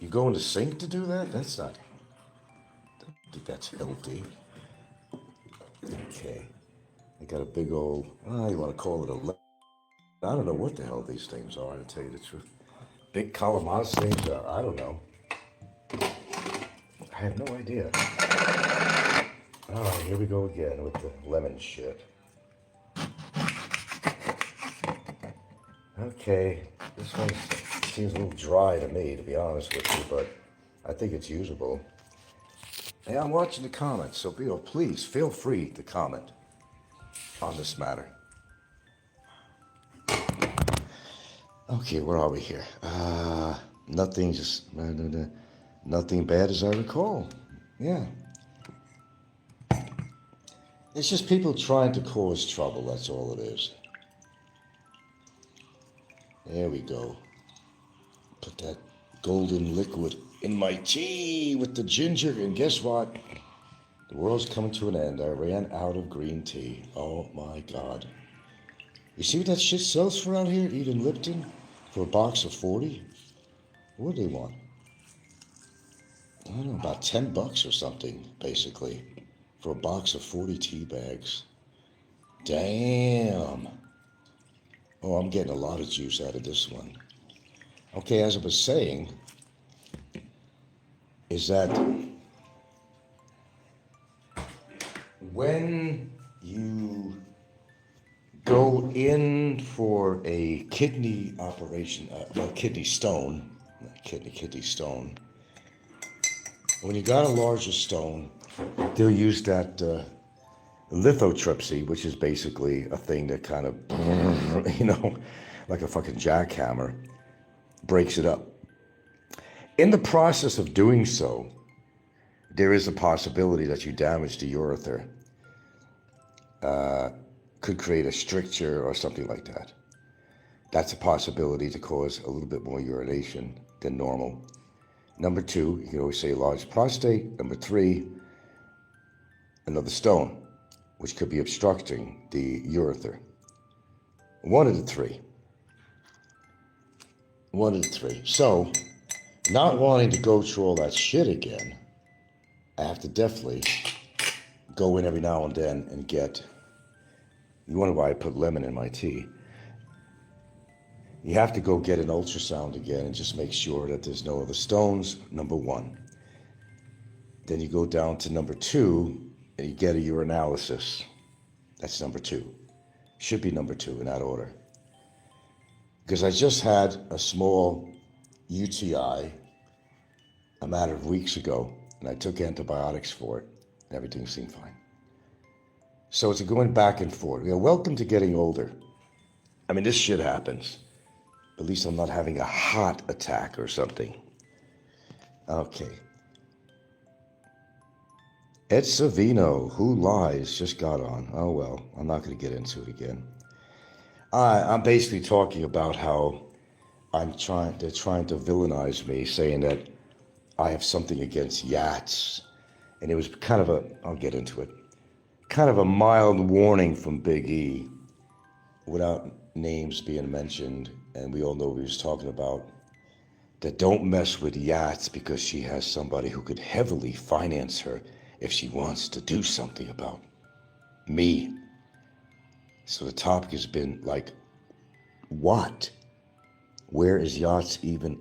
You go in the sink to do that? That's not, I don't think that's healthy. Okay. I got a big old, you want to call it a lemon. I don't know what the hell these things are, to tell you the truth. Big calamas things are, I don't know. I have no idea. All right, here we go again with the lemon shit. Okay, this one seems a little dry to me, to be honest with you, but I think it's usable. Hey, I'm watching the comments, so please feel free to comment on this matter. Okay, where are we here? Nothing bad as I recall. Yeah. It's just people trying to cause trouble, that's all it is. There we go. Put that golden liquid in my tea with the ginger, and guess what? The world's coming to an end. I ran out of green tea. Oh my God. You see what that shit sells for out here? Even Lipton? For a box of 40? What do they want? I don't know, about $10 or something, basically. For a box of 40 tea bags. Damn. Oh, I'm getting a lot of juice out of this one. Okay, as I was saying, is that when you go in for a kidney operation, kidney stone, kidney stone, when you got a larger stone, they'll use that lithotripsy, which is basically a thing that kind of, like a fucking jackhammer, breaks it up. In the process of doing so, there is a possibility that you damage the urethra. Could create a stricture or something like that. That's a possibility to cause a little bit more urination than normal. Number 2, you can always say large prostate. Number 3, another stone, which could be obstructing the urethra. One of the three. So, not wanting to go through all that shit again, I have to definitely go in every now and then and get, you wonder why I put lemon in my tea. You have to go get an ultrasound again and just make sure that there's no other stones, number 1. Then you go down to number 2 and you get a urinalysis. That's number 2. Should be number 2 in that order. Because I just had a small UTI a matter of weeks ago, and I took antibiotics for it, and everything seemed fine. So it's going back and forth. Welcome to getting older. I mean, this shit happens. At least I'm not having a heart attack or something. Okay. Ed Savino, Who Lies, just got on. Oh, well, I'm not going to get into it again. I'm basically talking about how they're trying to villainize me, saying that I have something against yachts. And it was kind of I'll get into it, kind of a mild warning from Big E, without names being mentioned, and we all know what he was talking about, that don't mess with yachts because she has somebody who could heavily finance her if she wants to do something about me. So the topic has been like, what? Where is yachts even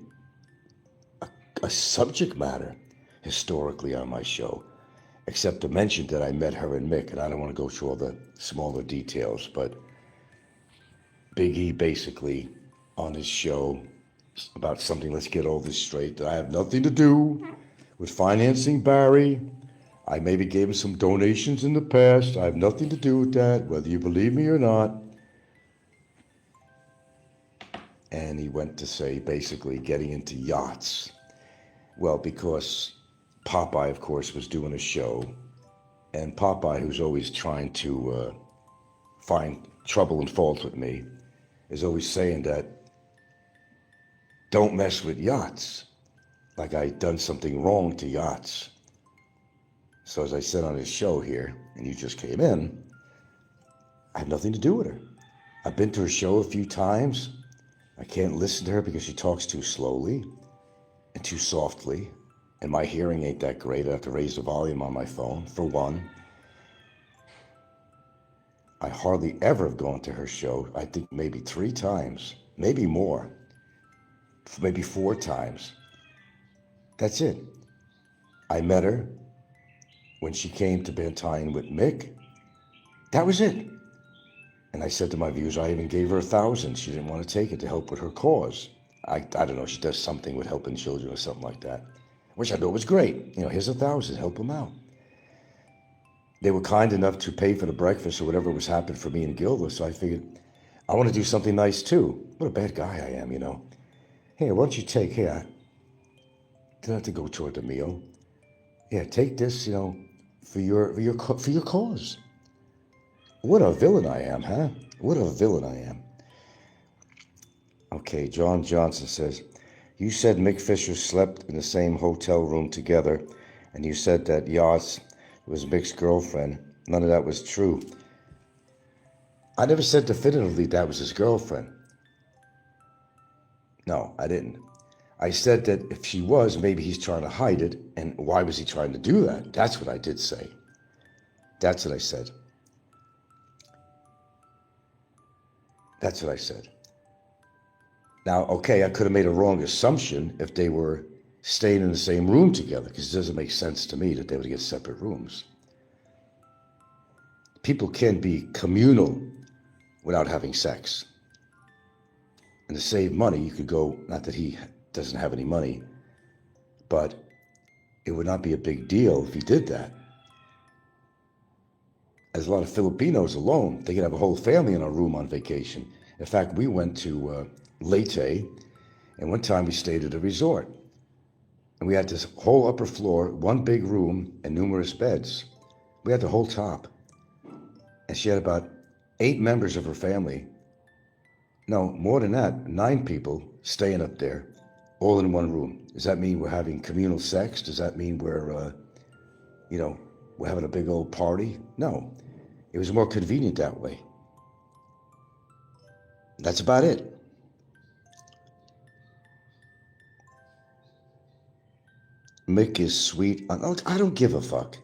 a subject matter historically on my show? Except to mention that I met her and Mick, and I don't want to go through all the smaller details, but Big E basically on his show about something, let's get all this straight, that I have nothing to do with financing Barry. I maybe gave him some donations in the past. I have nothing to do with that, whether you believe me or not. And he went to say, basically, getting into yachts. Well, because Popeye, of course, was doing a show. And Popeye, who's always trying to find trouble and fault with me, is always saying that, don't mess with yachts. Like I'd done something wrong to yachts. So as I said on his show here, and you just came in, I have nothing to do with her. I've been to her show a few times. I can't listen to her because she talks too slowly and too softly. And my hearing ain't that great. I have to raise the volume on my phone, for one. I hardly ever have gone to her show. I think maybe 3 times, maybe more, maybe 4 times. That's it. I met her when she came to Bantayan with Mick. That was it. And I said to my viewers, I even gave her $1,000. She didn't want to take it to help with her cause. I don't know, she does something with helping children or something like that, which I thought was great. You know, here's $1,000, help them out. They were kind enough to pay for the breakfast or whatever was happening for me and Gilda, so I figured, I want to do something nice too. What a bad guy I am, you know. Hey, why don't you take, here, don't have to go toward the meal. Yeah, take this, you know, for your cause. What a villain I am, huh? What a villain I am. Okay, John Johnson says, you said Mick Fisher slept in the same hotel room together, and you said that Yachts was Mick's girlfriend. None of that was true. I never said definitively that was his girlfriend. No, I didn't. I said that if she was, maybe he's trying to hide it, and why was he trying to do that? That's what I did say. That's what I said. That's what I said. Now, okay, I could have made a wrong assumption if they were staying in the same room together, because it doesn't make sense to me that they would get separate rooms. People can be communal without having sex. And to save money, you could go, not that he doesn't have any money, but it would not be a big deal if he did that. As a lot of Filipinos alone, they could have a whole family in our room on vacation. In fact, we went to Leyte, and one time we stayed at a resort. And we had this whole upper floor, one big room, and numerous beds. We had the whole top. And she had about 8 members of her family. No, more than that, 9 people staying up there, all in one room. Does that mean we're having communal sex? Does that mean we're, we're having a big old party? No. It was more convenient that way. That's about it. Mick is sweet on... I don't give a fuck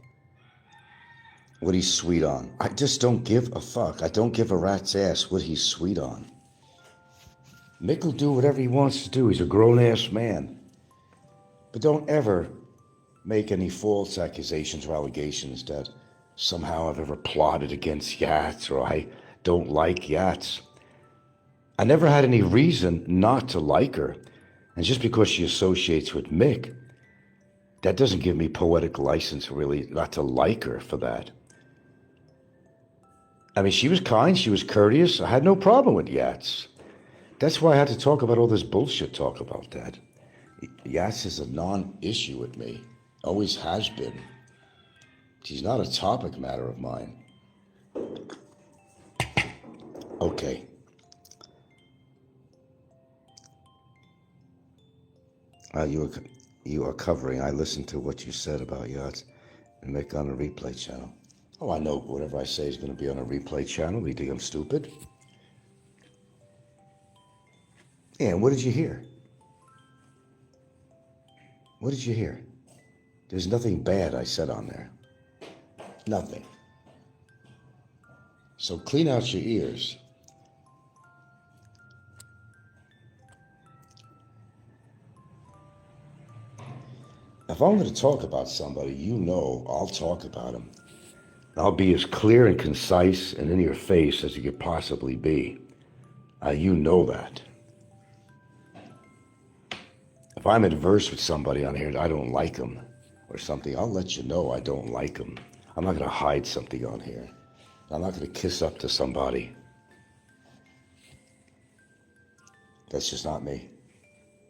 what he's sweet on. I just don't give a fuck. I don't give a rat's ass what he's sweet on. Mick will do whatever he wants to do. He's a grown-ass man. But don't ever make any false accusations or allegations that somehow I've ever plotted against Yachts or I don't like Yachts. I never had any reason not to like her. And just because she associates with Mick, that doesn't give me poetic license really not to like her for that. I mean, she was kind, she was courteous. I had no problem with Yachts. That's why I had to talk about all this bullshit talk about that. Yachts is a non-issue with me. Always has been. She's not a topic matter of mine. Okay. You are covering. I listened to what you said about Yachts and Mick on a replay channel. Oh, I know whatever I say is going to be on a replay channel. You think I'm stupid? Yeah, and what did you hear? What did you hear? There's nothing bad I said on there. Nothing. So clean out your ears. If I'm going to talk about somebody, you know I'll talk about him. I'll be as clear and concise and in your face as you could possibly be. You know that. If I'm adverse with somebody on here, I don't like them or something, I'll let you know I don't like them. I'm not going to hide something on here. I'm not going to kiss up to somebody. That's just not me.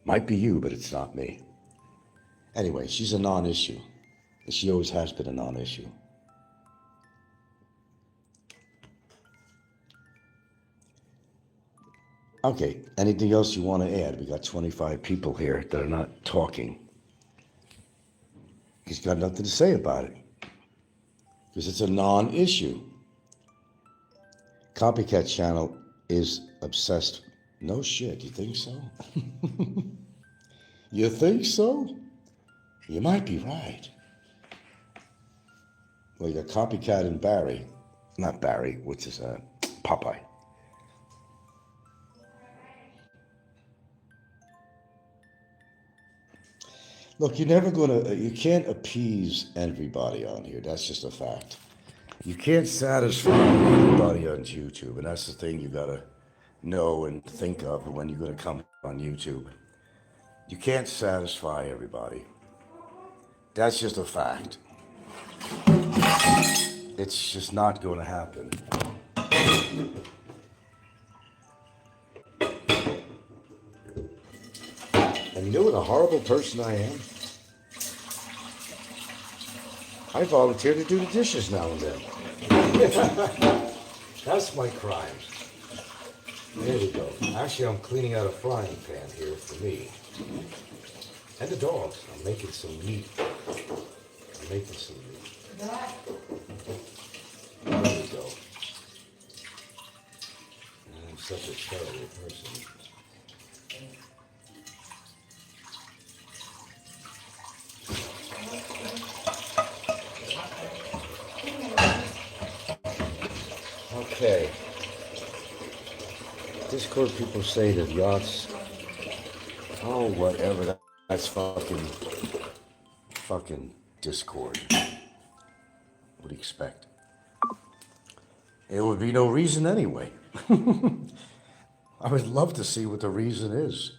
Might be you, but it's not me. Anyway, she's a non-issue. She always has been a non-issue. Okay, anything else you want to add? We got 25 people here that are not talking. He's got nothing to say about it. Because it's a non-issue. Copycat channel is obsessed. No shit, you think so? You think so? You might be right. Well, you got Copycat and Barry. Not Barry, what's his, Popeye. Look, you can't appease everybody on here. That's just a fact. You can't satisfy everybody on YouTube, and that's the thing you gotta know and think of when you're gonna come on YouTube. You can't satisfy everybody. That's just a fact. It's just not gonna happen. And you know what a horrible person I am? I volunteer to do the dishes now and then. That's my crime. There we go. Actually, I'm cleaning out a frying pan here for me. And the dogs. I'm making some meat. There we go. I'm such a terrible person. Okay. Discord people say that yachts. Oh, whatever. That's fucking Discord. What do you expect? It would be no reason anyway. I would love to see what the reason is.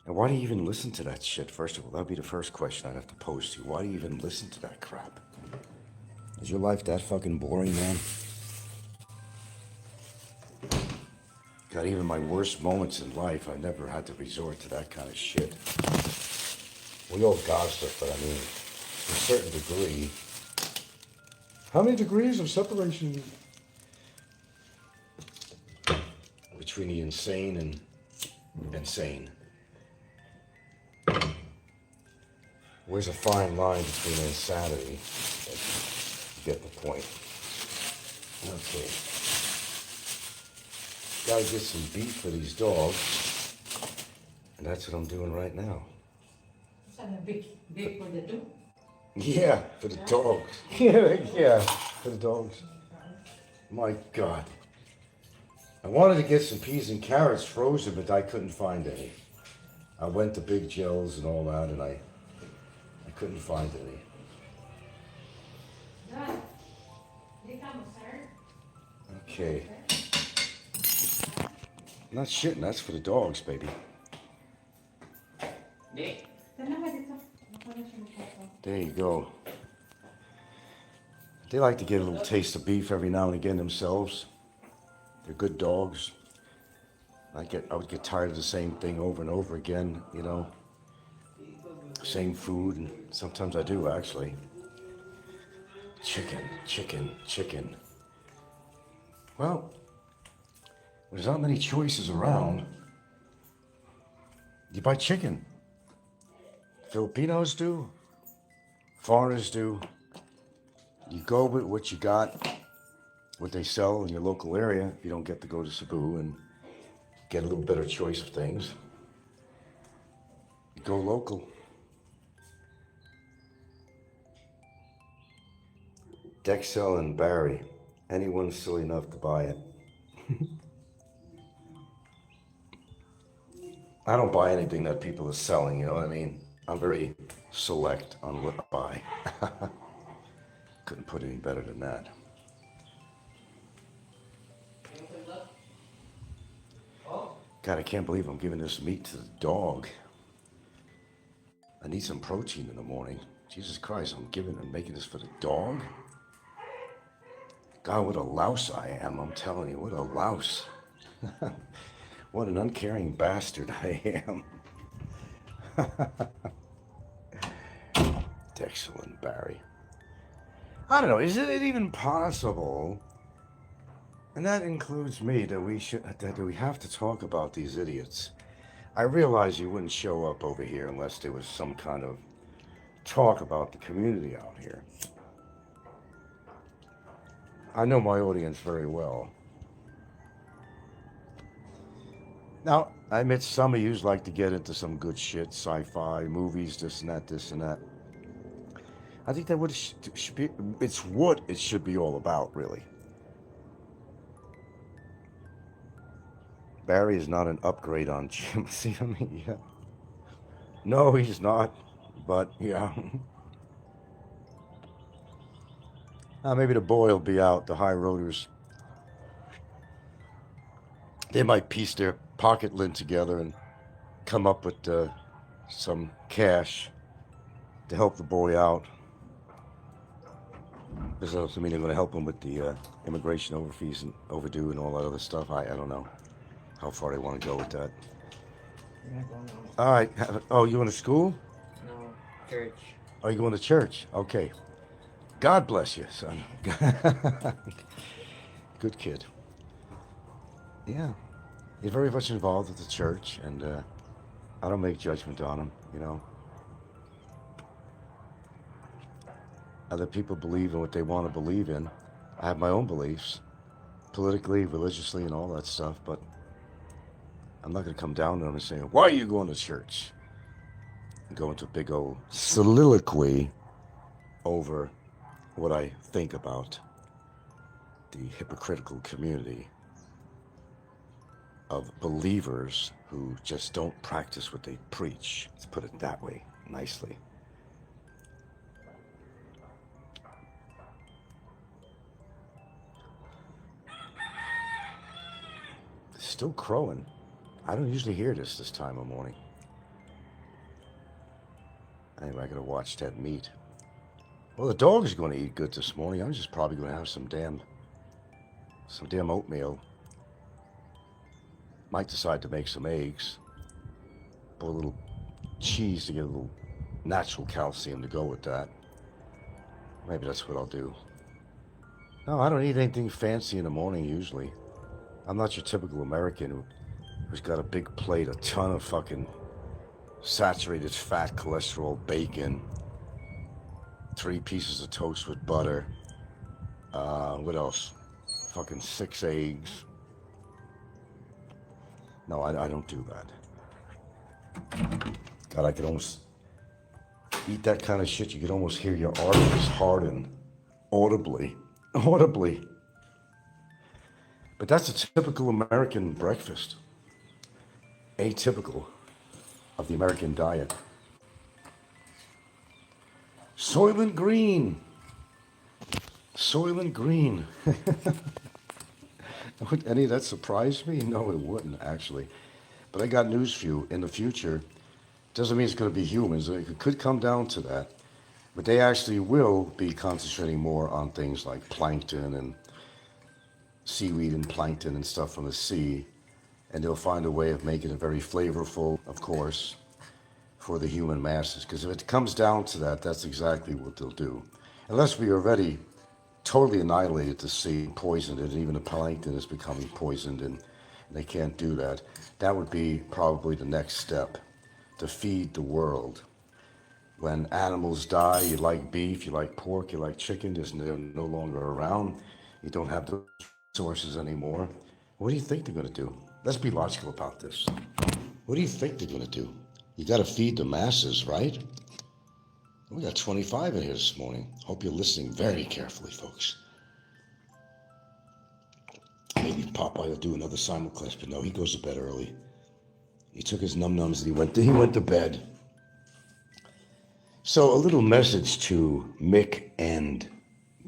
And why do you even listen to that shit? First of all, that'd be the first question I'd have to pose to you. Why do you even listen to that crap? Is your life that fucking boring, man? God, even my worst moments in life, I never had to resort to that kind of shit. We all gossip, but I mean, to a certain degree. How many degrees of separation between the insane and insane? Where's a fine line between insanity? You get the point. Okay. Gotta get some beef for these dogs. And that's what I'm doing right now. Beef for the dog? Yeah, for the dogs. Yeah, for the dogs. My God. I wanted to get some peas and carrots frozen, but I couldn't find any. I went to Big Joe's and all that, and I couldn't find any. Okay. I'm not shitting, that's for the dogs, baby. There you go. They like to get a little taste of beef every now and again themselves. They're good dogs. I would get tired of the same thing over and over again, you know. Same food, and sometimes I do, actually. Chicken. Well, there's not many choices around. You buy chicken. Filipinos do. Foreigners do. You go with what you got, what they sell in your local area. You don't get to go to Cebu and get a little better choice of things. You go local. Dexel and Barry. Anyone silly enough to buy it. I don't buy anything that people are selling, you know what I mean? I'm very select on what I buy. Couldn't put any better than that. God, I can't believe I'm giving this meat to the dog. I need some protein in the morning. Jesus Christ, I'm giving and making this for the dog? God, what a louse I am, I'm telling you, what a louse. What an uncaring bastard I am. Excellent, Barry. I don't know, is it even possible, and that includes me, that we have to talk about these idiots? I realize you wouldn't show up over here unless there was some kind of talk about the community out here. I know my audience very well. Now, I admit some of yous like to get into some good shit, sci-fi, movies, this and that, this and that. I think that should be, it's what it should be all about, really. Barry is not an upgrade on Jim. See what I mean? Yeah. No, he's not. But, yeah. Maybe the boy will be out, the high roaders. They might piece their pocket lint together and come up with some cash to help the boy out. This doesn't mean they're going to help him with the immigration overfees and overdue and all that other stuff. I don't know how far they want to go with that. All right. Oh, you going to school? No, church. Oh, you going to church? Okay. God bless you, son. Good kid. Yeah. He's very much involved with the church, and I don't make judgment on him, you know. Other people believe in what they want to believe in. I have my own beliefs, politically, religiously, and all that stuff, but I'm not going to come down to them and say, why are you going to church? And go into a big old soliloquy over what I think about the hypocritical community of believers who just don't practice what they preach. Let's put it that way, nicely. It's still crowing. I don't usually hear this time of morning. Anyway, I gotta watch that meat. Well, the dog is going to eat good this morning. I'm just probably going to have some damn oatmeal. Might decide to make some eggs. Put a little cheese to get a little natural calcium to go with that. Maybe that's what I'll do. No, I don't eat anything fancy in the morning usually. I'm not your typical American who's got a big plate, a ton of fucking saturated fat, cholesterol, bacon, 3 pieces of toast with butter. What else? Fucking 6 eggs. No, I don't do that. God, I could almost eat that kind of shit. You could almost hear your arteries harden audibly. But that's a typical American breakfast. Atypical of the American diet. Soylent Green. Soylent Green. Would any of that surprise me? No, it wouldn't, actually. But I got news for you. In the future, doesn't mean it's going to be humans. It could come down to that. But they actually will be concentrating more on things like plankton and seaweed and plankton and stuff from the sea. And they'll find a way of making it very flavorful, of course, for the human masses. Because if it comes down to that, that's exactly what they'll do. Unless we already totally annihilated the sea, poisoned it, and even the plankton is becoming poisoned, and they can't do that. That would be probably the next step, to feed the world. When animals die, you like beef, you like pork, you like chicken, they're no longer around. You don't have those resources anymore. What do you think they're going to do? Let's be logical about this. What do you think they're going to do? You got to feed the masses, right? We got 25 in here this morning. Hope you're listening very carefully, folks. Maybe Popeye will do another simulcast, but no, he goes to bed early. He took his num-nums and he went to bed. So a little message to Mick and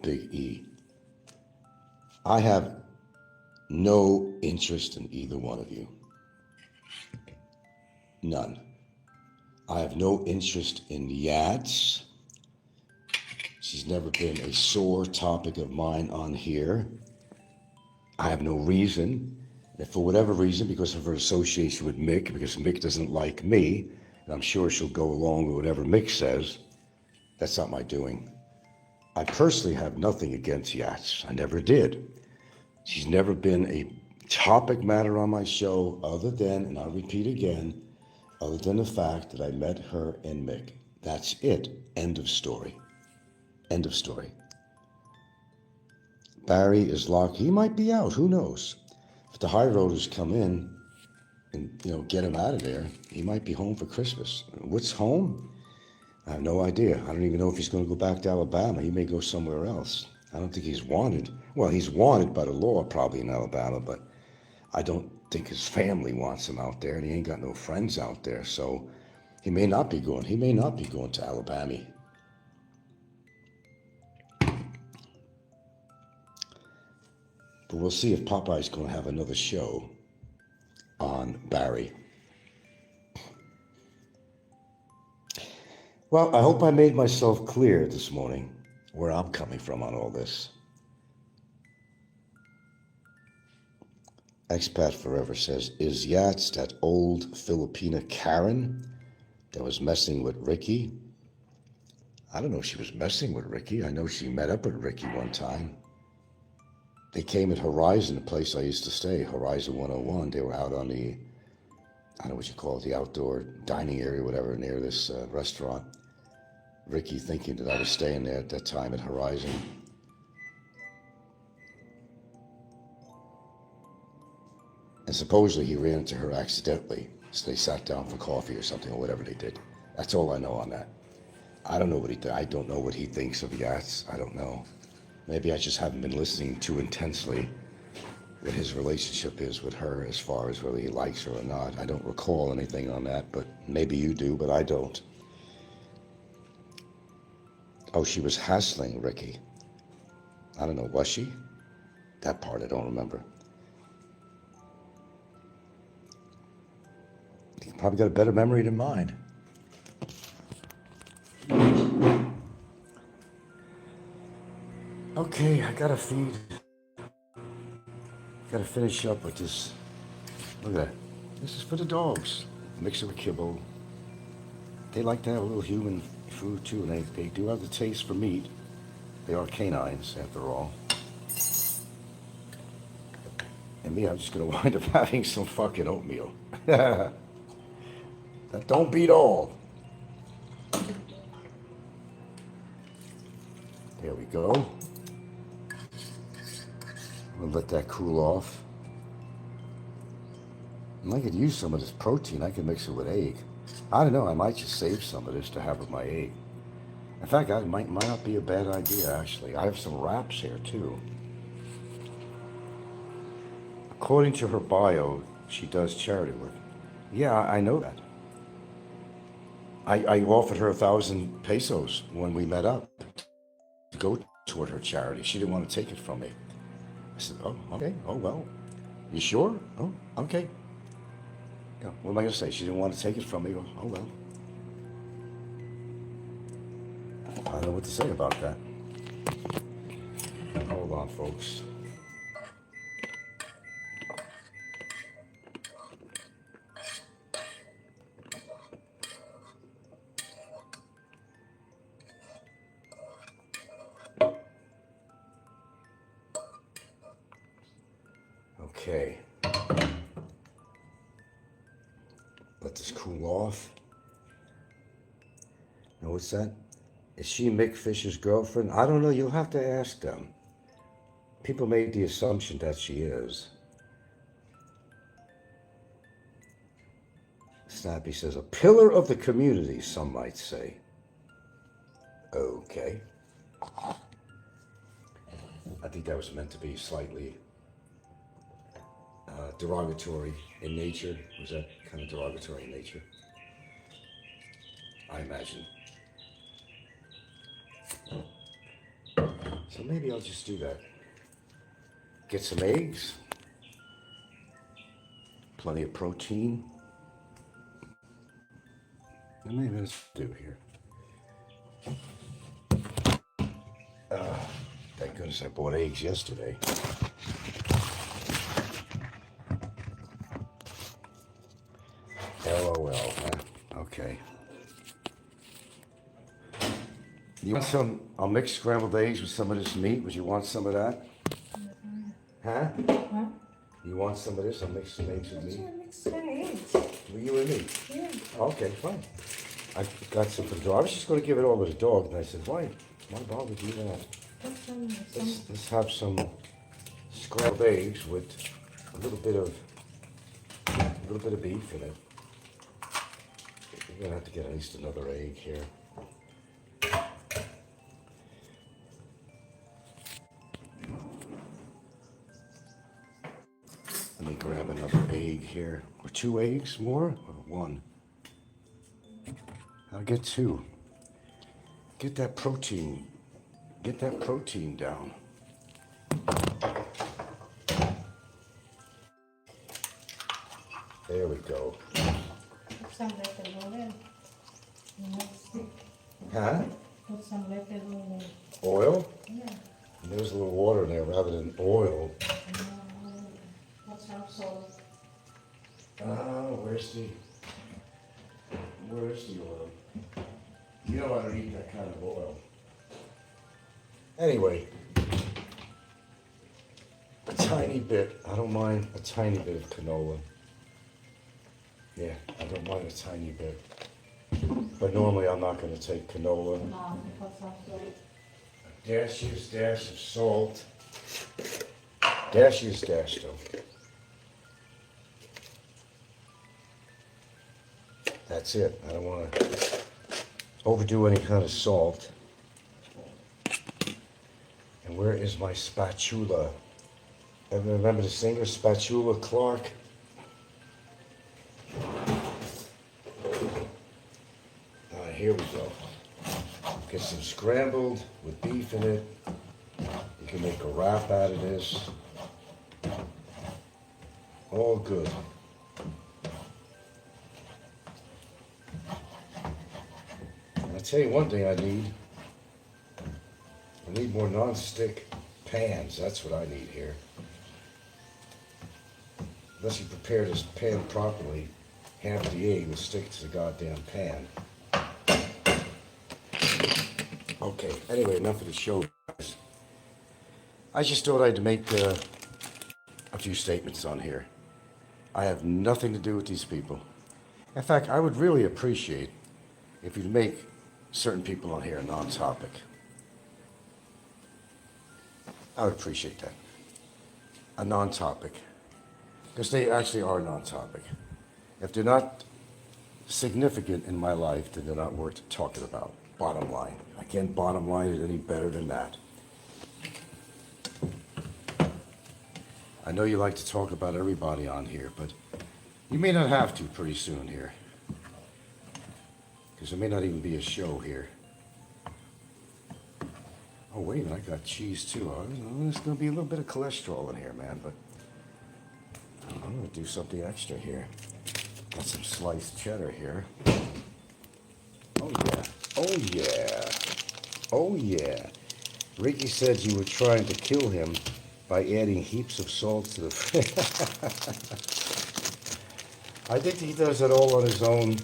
Big E. I have no interest in either one of you. None. I have no interest in yachts. She's never been a sore topic of mine on here. I have no reason, and for whatever reason, because of her association with Mick, because Mick doesn't like me, and I'm sure she'll go along with whatever Mick says, that's not my doing. I personally have nothing against yachts. I never did. She's never been a topic matter on my show other than, and I'll repeat again, other than the fact that I met her and Mick. That's it. End of story. End of story. Barry is locked. He might be out. Who knows? If the high roaders come in and, get him out of there, he might be home for Christmas. What's home? I have no idea. I don't even know if he's going to go back to Alabama. He may go somewhere else. I don't think he's wanted. Well, he's wanted by the law probably in Alabama, but I don't think his family wants him out there, and he ain't got no friends out there, so he may not be going. He may not be going to Alabama. But we'll see if Popeye's going to have another show on Barry. Well, I hope I made myself clear this morning where I'm coming from on all this. Expat Forever says, is Yats that old Filipina Karen that was messing with Ricky? I don't know if she was messing with Ricky. I know she met up with Ricky one time. They came at Horizon, the place I used to stay, Horizon 101. They were out on the, I don't know what you call it, the outdoor dining area, whatever, near this restaurant. Ricky thinking that I was staying there at that time at Horizon. And supposedly he ran into her accidentally, so they sat down for coffee or something, or whatever they did. That's all I know on that. I don't know what I don't know what he thinks of Yats. I don't know. Maybe I just haven't been listening too intensely what his relationship is with her as far as whether he likes her or not. I don't recall anything on that, but maybe you do, but I don't. Oh, she was hassling Ricky. I don't know, was she? That part I don't remember. You probably got a better memory than mine. Okay, I gotta feed. Gotta finish up with this. Look at that. This is for the dogs. Mix it with kibble. They like to have a little human food too, and they do have the taste for meat. They are canines, after all. And me, I'm just gonna wind up having some fucking oatmeal. That don't beat all. There we go. I'm gonna let that cool off. And I could use some of this protein. I could mix it with egg. I don't know, I might just save some of this to have with my egg. In fact, it might not be a bad idea, actually. I have some wraps here, too. According to her bio, she does charity work. Yeah, I know that. I offered her 1,000 pesos when we met up to go toward her charity. She didn't want to take it from me. I said, oh, okay. Oh, well. You sure? Oh, okay. Yeah, what am I going to say? She didn't want to take it from me. Oh, well. I don't know what to say about that. Hold on, folks. Okay. Let this cool off. Now, what's that? Is she Mick Fisher's girlfriend? I don't know. You'll have to ask them. People made the assumption that she is. Snappy says, a pillar of the community, some might say. Okay. I think that was meant to be slightly derogatory in nature. Was that kind of derogatory in nature? I imagine. So maybe I'll just do that. Get some eggs. Plenty of protein. How many minutes to do here? Thank goodness I bought eggs yesterday. LOL, huh? Okay. You want some? I'll mix scrambled eggs with some of this meat. Would you want some of that? Huh? Huh? You want some of this? I'll mix some eggs with meat. Mix eggs. You and me? Yeah. Okay, fine. I got some for the dog. I was just going to give it all to the dog, and I said, why bother do that? Let's have some scrambled eggs with a little bit of beef in it. You're gonna have to get at least another egg here. Let me grab another egg here. Or 2 eggs more? Or 1? I'll get 2. Get that protein. Get that protein down. There we go. Put some lettuce on it. Huh? Put some lettuce on it. Oil? Yeah. And there's a little water in there rather than oil. Put some salt. Where's the oil? You know I don't eat that kind of oil. Anyway, a tiny bit, I don't mind a tiny bit of canola. Yeah, I don't mind a tiny bit. But normally I'm not going to take canola. No, put some salt. Dash of salt. Dash though. That's it. I don't want to overdo any kind of salt. And where is my spatula? Ever remember the singer Spatula Clark? Here we go. Get some scrambled with beef in it. You can make a wrap out of this. All good. And I'll tell you one thing I need more non-stick pans. That's what I need here. Unless you prepare this pan properly, half the egg will stick to the goddamn pan. Okay, anyway, enough of the show, guys. I just thought I'd make a few statements on here. I have nothing to do with these people. In fact, I would really appreciate if you'd make certain people on here a non-topic. I would appreciate that. A non-topic. Because they actually are non-topic. If they're not significant in my life, then they're not worth talking about. Bottom line. I can't bottom line it any better than that. I know you like to talk about everybody on here, but you may not have to pretty soon here. Because there may not even be a show here. Oh, wait a minute, I got cheese too. There's going to be a little bit of cholesterol in here, man, but I'm going to do something extra here. Got some sliced cheddar here. Oh, yeah. Oh, yeah. Oh, yeah. Ricky said you were trying to kill him by adding heaps of salt to the... I think he does that all on his own.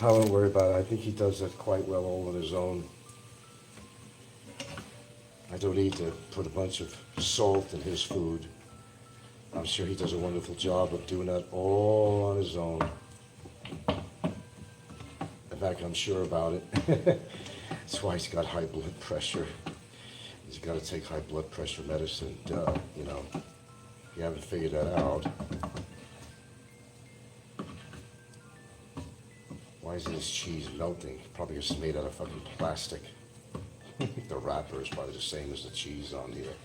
I don't worry about it. I think he does that quite well all on his own. I don't need to put a bunch of salt in his food. I'm sure he does a wonderful job of doing that all on his own. In fact, I'm sure about it. That's why he's got high blood pressure. He's got to take high blood pressure medicine. Duh, you know. If you haven't figured that out. Why isn't this cheese melting? Probably it's made out of fucking plastic. The wrapper is probably the same as the cheese on here.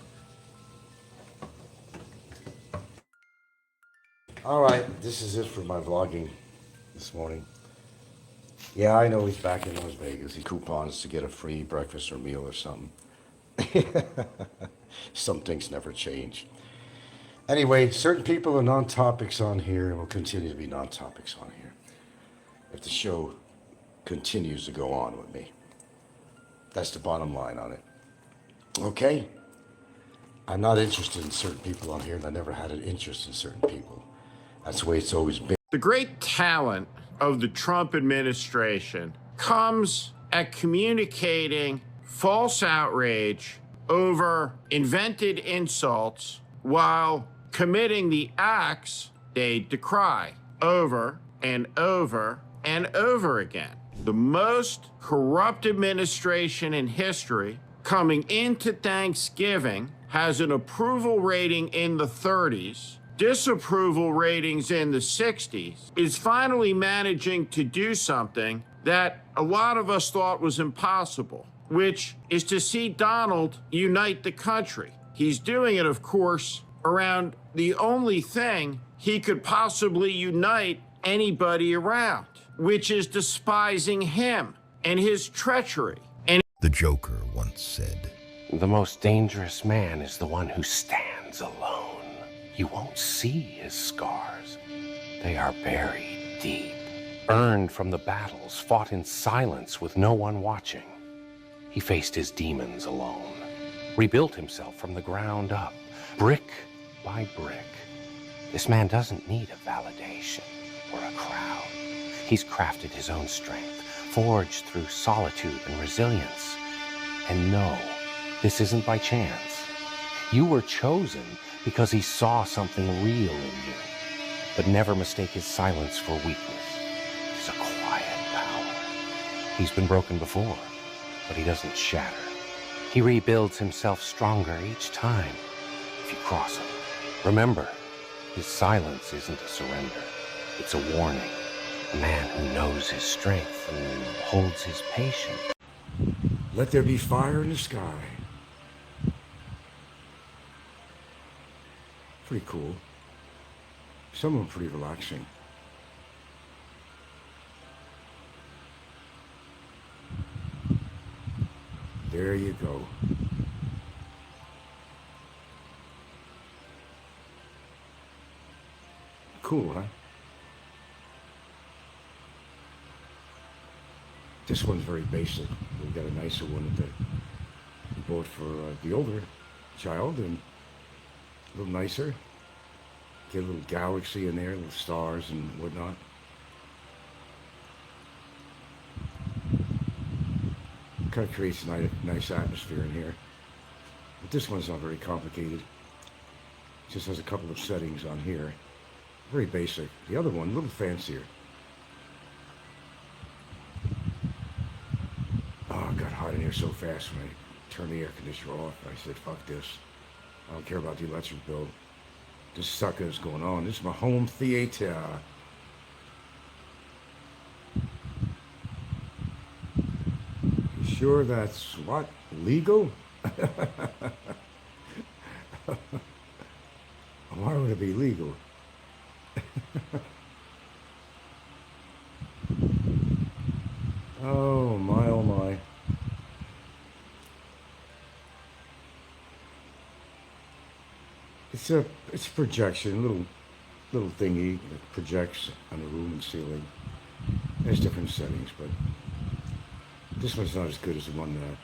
All right, this is it for my vlogging this morning. Yeah, I know he's back in Las Vegas. He coupons to get a free breakfast or meal or something. Some things never change. Anyway, certain people are non-topics on here and will continue to be non-topics on here. if the show continues to go on with me. That's the bottom line on it. Okay? I'm not interested in certain people on here, and I never had an interest in certain people. That's the way it's always been. The great talent of the Trump administration comes at communicating false outrage over invented insults while committing the acts they decry over and over and over again. The most corrupt administration in history coming into Thanksgiving has an approval rating in the 30s, disapproval ratings in the 60s, is finally managing to do something that a lot of us thought was impossible, which is to see Donald unite the country. He's doing it, of course, around the only thing he could possibly unite anybody around, which is despising him and his treachery. And the Joker once said, "The most dangerous man is the one who stands alone. You won't see his scars. They are buried deep, earned from the battles fought in silence with no one watching. He faced his demons alone, rebuilt himself from the ground up, brick by brick. This man doesn't need a validation or a crowd. He's crafted his own strength, forged through solitude and resilience. And no, this isn't by chance. You were chosen because he saw something real in you. But never mistake his silence for weakness. It's a quiet power. He's been broken before, but he doesn't shatter. He rebuilds himself stronger each time. If you cross him, remember, his silence isn't a surrender. It's a warning. A man who knows his strength and holds his patience. Let there be fire in the sky. Pretty cool. Some of them pretty relaxing. There you go. Cool, huh? This one's very basic. We got a nicer one that we bought for the older child, and a little nicer. Get a little galaxy in there, little stars and whatnot. Kind of creates a nice atmosphere in here. But this one's not very complicated. It just has a couple of settings on here. Very basic. The other one, a little fancier. Oh, it got hot in here so fast when I turned the air conditioner off. I said, fuck this. I don't care about the electric bill. This sucker is going on. This is my home theater. You sure that's what? Legal? Why would it be legal? Oh my, oh my. It's a projection, little thingy that projects on the room and ceiling. There's different settings, but this one's not as good as the one that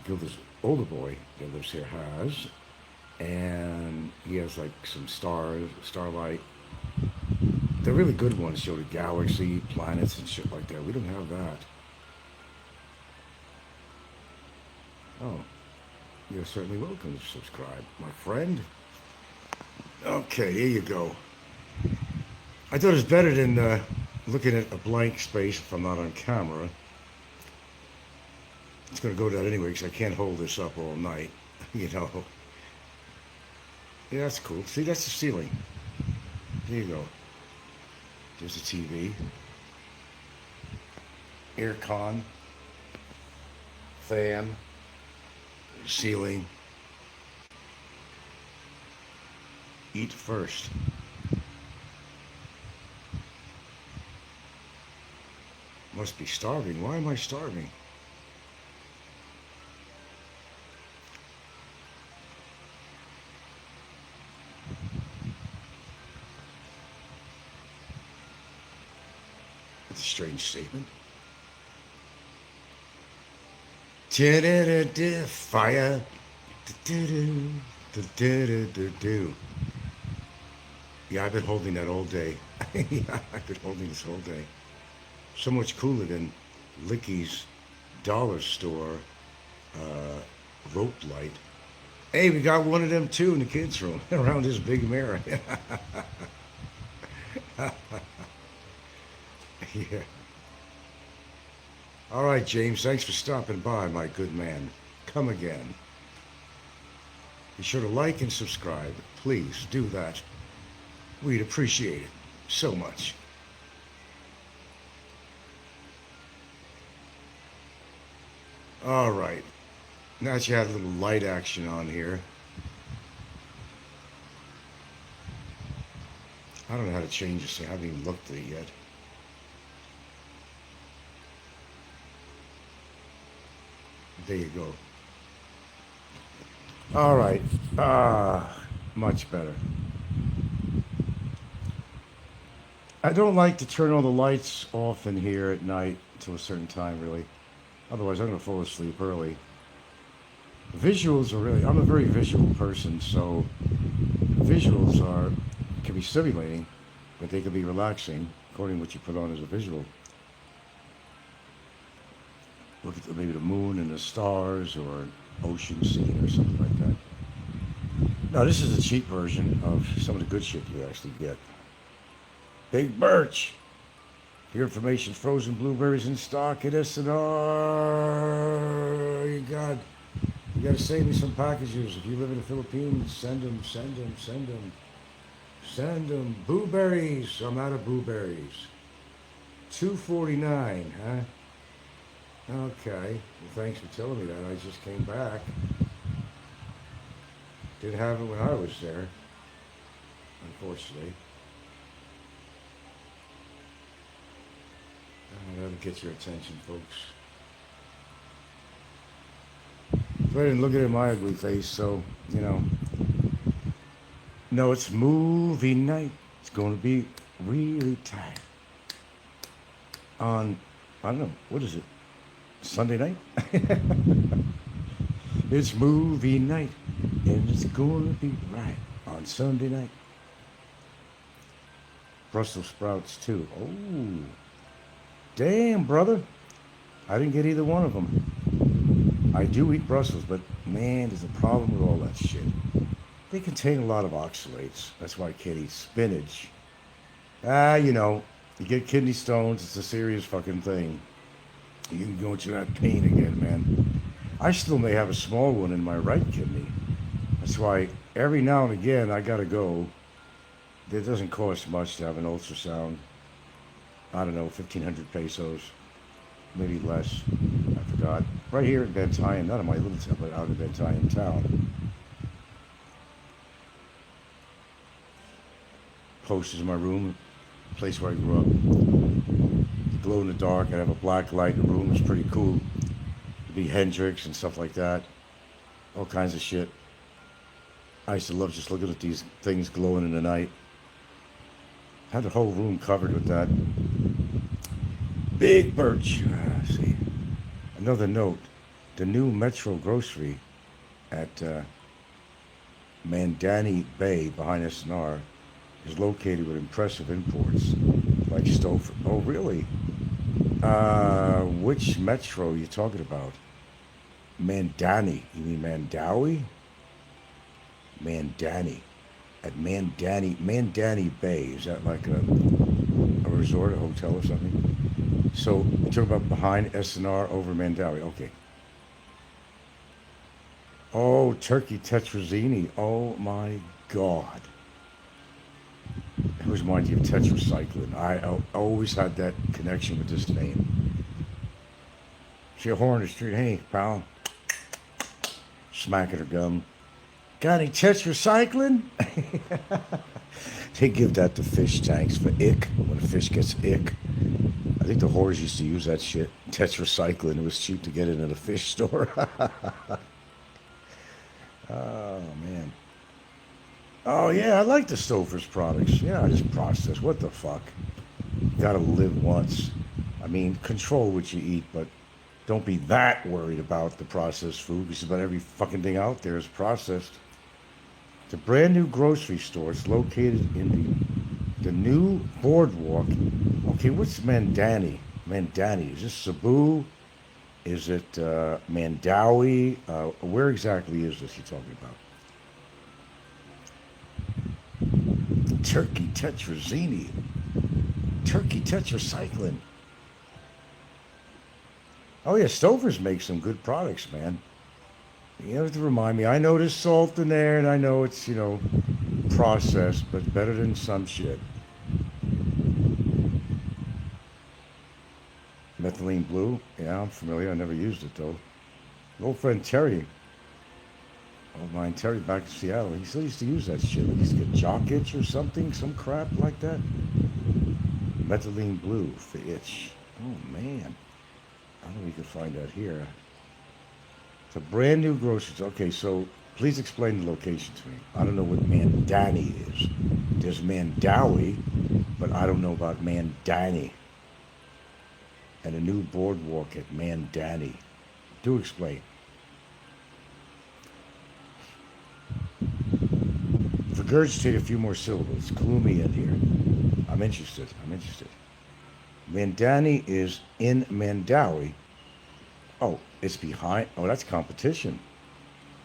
Gilda's older boy that lives here has. And he has like some starlight. The really good ones show the galaxy, planets, and shit like that. We don't have that. Oh, you're certainly welcome to subscribe, my friend. Okay, here you go. I thought it was better than looking at a blank space if I'm not on camera. It's going to go down anyway because I can't hold this up all night, you know. Yeah, that's cool. See, that's the ceiling. There you go. There's the TV. Air con. Fan. Ceiling. Eat first. Must be starving. Why am I starving? That's a strange statement. Da-da-da-da, fire. Da-da-da, da-da-da-da-da. Yeah, I've been holding that all day. Yeah, I've been holding this all day. So much cooler than Licky's dollar store rope light. Hey, we got one of them too in the kids' room around this big mirror. Yeah. All right, James, thanks for stopping by, my good man. Come again. Be sure to like and subscribe. Please do that. We'd appreciate it so much. All right. Now that you had a little light action on here, I don't know how to change this thing. I haven't even looked at it yet. There you go. All right. Much better. I don't like to turn all the lights off in here at night until a certain time, really. Otherwise, I'm going to fall asleep early. Visuals are really... I'm a very visual person, so visuals can be stimulating, but they can be relaxing, according to what you put on as a visual. Look at maybe the moon and the stars, or an ocean scene, or something like that. Now, this is a cheap version of some of the good shit you actually get. Big Birch. For your information, frozen blueberries in stock at SNR. You got to save me some packages. If you live in the Philippines, send them. Send them. Blueberries. I'm out of blueberries. $2.49, huh? Okay. Well, thanks for telling me that. I just came back. Didn't have it when I was there, unfortunately. That'll get your attention, folks. Go ahead and look at my ugly face, so, you know. No, it's movie night. It's going to be really tight. On, I don't know, what is it? Sunday night? It's movie night, and it's going to be right on Sunday night. Brussels sprouts, too. Oh. Damn, brother. I didn't get either one of them. I do eat Brussels, but man, there's a problem with all that shit. They contain a lot of oxalates. That's why I can't eat spinach. You know, you get kidney stones, it's a serious fucking thing. You can go into that pain again, man. I still may have a small one in my right kidney. That's why every now and again I gotta go. It doesn't cost much to have an ultrasound. I don't know, 1,500 pesos, maybe less, I forgot. Right here in Bantayan, not in my little town, but out in Bantayan town. Posters in my room, place where I grew up. Glow in the dark, I have a black light in the room, it's pretty cool. It'd be Hendrix and stuff like that. All kinds of shit. I used to love just looking at these things glowing in the night. Had the whole room covered with that. Big Birch. See. Another note. The new Metro grocery at Mandani Bay behind SNR is located with impressive imports like Stouffer. Oh, really? Which Metro are you talking about? Mandani. You mean Mandawi? Mandani. At Mandani Bay. Is that like a resort, a hotel or something? So, you're talking about behind SNR over Mandawi. Okay. Oh, turkey tetrazzini. Oh, my God. It reminds you of tetracycline. I always had that connection with this name. See a whore in the street. Hey, pal. Smacking her gum. Got any tetracycline? They give that to fish tanks for ick, when a fish gets ick. I think the whores used to use that shit. Tetracycline. It was cheap to get it in a fish store. Oh, man. Oh, yeah, I like the Stouffer's products. Yeah, I just process. What the fuck? Gotta live once. I mean, control what you eat, but don't be that worried about the processed food, because about every fucking thing out there is processed. It's a brand new grocery store. It's located in the new boardwalk. Okay, what's Mandani? Mandani, is this Cebu? Is it Mandawi? Where exactly is this you're talking about? Turkey Tetrazini. Turkey Tetracycline. Oh yeah, Stover's makes some good products, man. You have to remind me. I know there's salt in there, and I know it's, you know, processed, but better than some shit. Methylene Blue? Yeah, I'm familiar. I never used it, though. Old friend Terry. Old mine Terry back in Seattle. He still used to use that shit. He used to get jock itch or something, some crap like that. Methylene Blue for itch. Oh, man. I don't know if you can find that here. It's a brand new grocery store. Okay, so please explain the location to me. I don't know what Mandani is. There's Mandawi, but I don't know about Mandani. And a new boardwalk at Mandani. Do explain. Regurgitate a few more syllables. Clue me in here. I'm interested. Mandani is in Mandawi. Oh, it's behind. Oh, that's competition.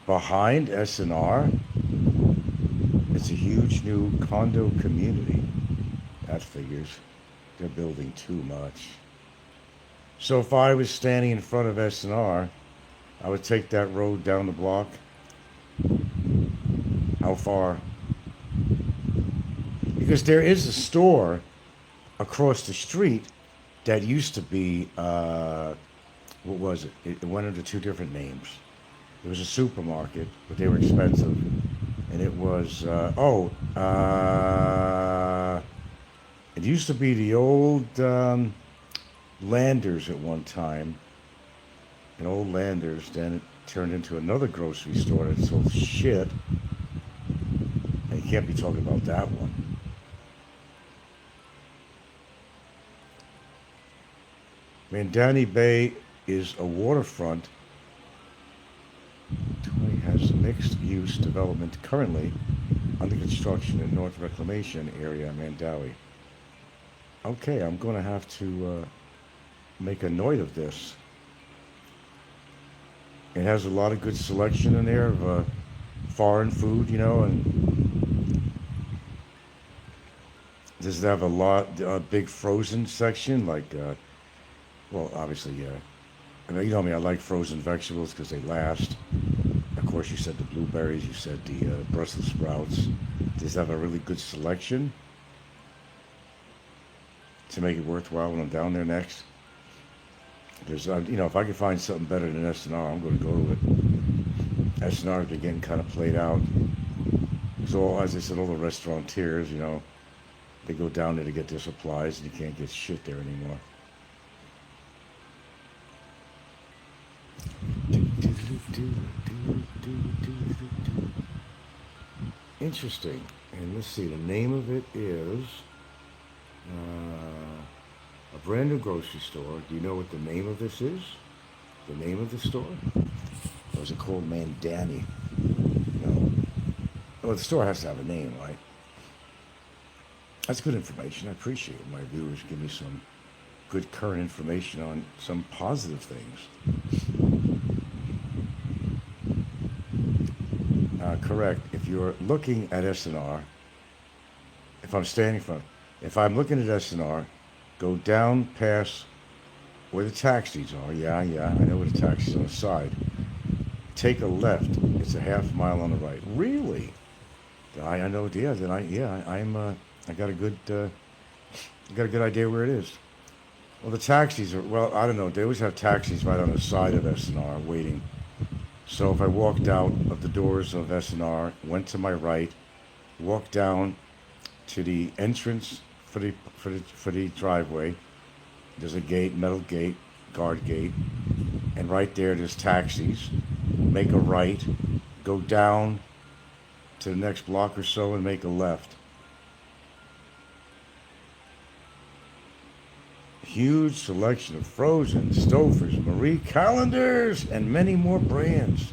Behind SNR. It's a huge new condo community. That figures. They're building too much. So if I was standing in front of SNR, I would take that road down the block. How far? Because there is a store across the street that used to be, what was it? It went under two different names. It was a supermarket, but they were expensive. And it was, it used to be the old Landers at one time. An old Landers, then it turned into another grocery store that sold shit. And you can't be talking about that one. Mandani Bay is a waterfront. It has mixed-use development currently under construction in North Reclamation area, Mandawi. Okay, I'm going to have to make a note of this. It has a lot of good selection in there of foreign food, you know, and does it have a big frozen section, like, well, obviously, I mean, you know me, I like frozen vegetables because they last. Of course, you said the blueberries, you said the Brussels sprouts. Does it have a really good selection to make it worthwhile when I'm down there next? Because, you know, if I can find something better than SNR, I'm going to go to it. SNR, they're getting kind of played out. So, as I said, all the restaurateurs, you know, they go down there to get their supplies, and you can't get shit there anymore. Interesting. And let's see, the name of it is a brand new grocery store. Do you know what the name of this is? The name of the store? Or is it called Mandani? No. Well, the store has to have a name, right? That's good information. I appreciate it. My viewers give me some good current information on some positive things. Correct. If you're looking at SNR, if I'm looking at SNR, go down past where the taxis are. Yeah, I know where the taxis are on the side. Take a left. It's a half mile on the right. Really? I know. Yeah. Then I got a good idea where it is. Well, the taxis are. Well, I don't know. They always have taxis right on the side of SNR waiting. So if I walked out of the doors of SNR, went to my right, walked down to the entrance for the driveway, there's a gate, metal gate, guard gate, and right there there's taxis. Make a right, go down to the next block or so and make a left. Huge selection of frozen, Stouffer's, Marie Callender's, and many more brands.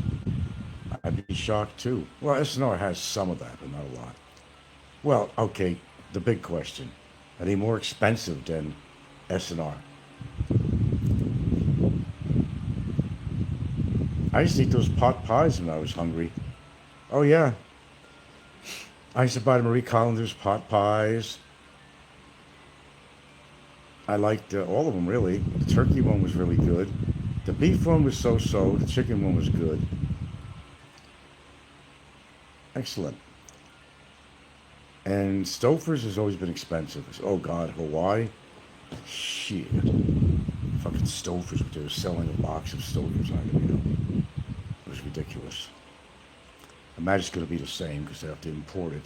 I'd be shocked too. Well, S&R has some of that, but not a lot. Well, okay, the big question. Are they more expensive than S&R? I used to eat those pot pies when I was hungry. Oh, yeah. I used to buy the Marie Callender's pot pies. I liked all of them, really. The turkey one was really good. The beef one was so-so. The chicken one was good. Excellent. And Stouffer's has always been expensive. Oh, God, Hawaii? Shit. Fucking Stouffer's, they were selling a box of Stouffer's on it, you know. It was ridiculous. I imagine it's going to be the same because they have to import it.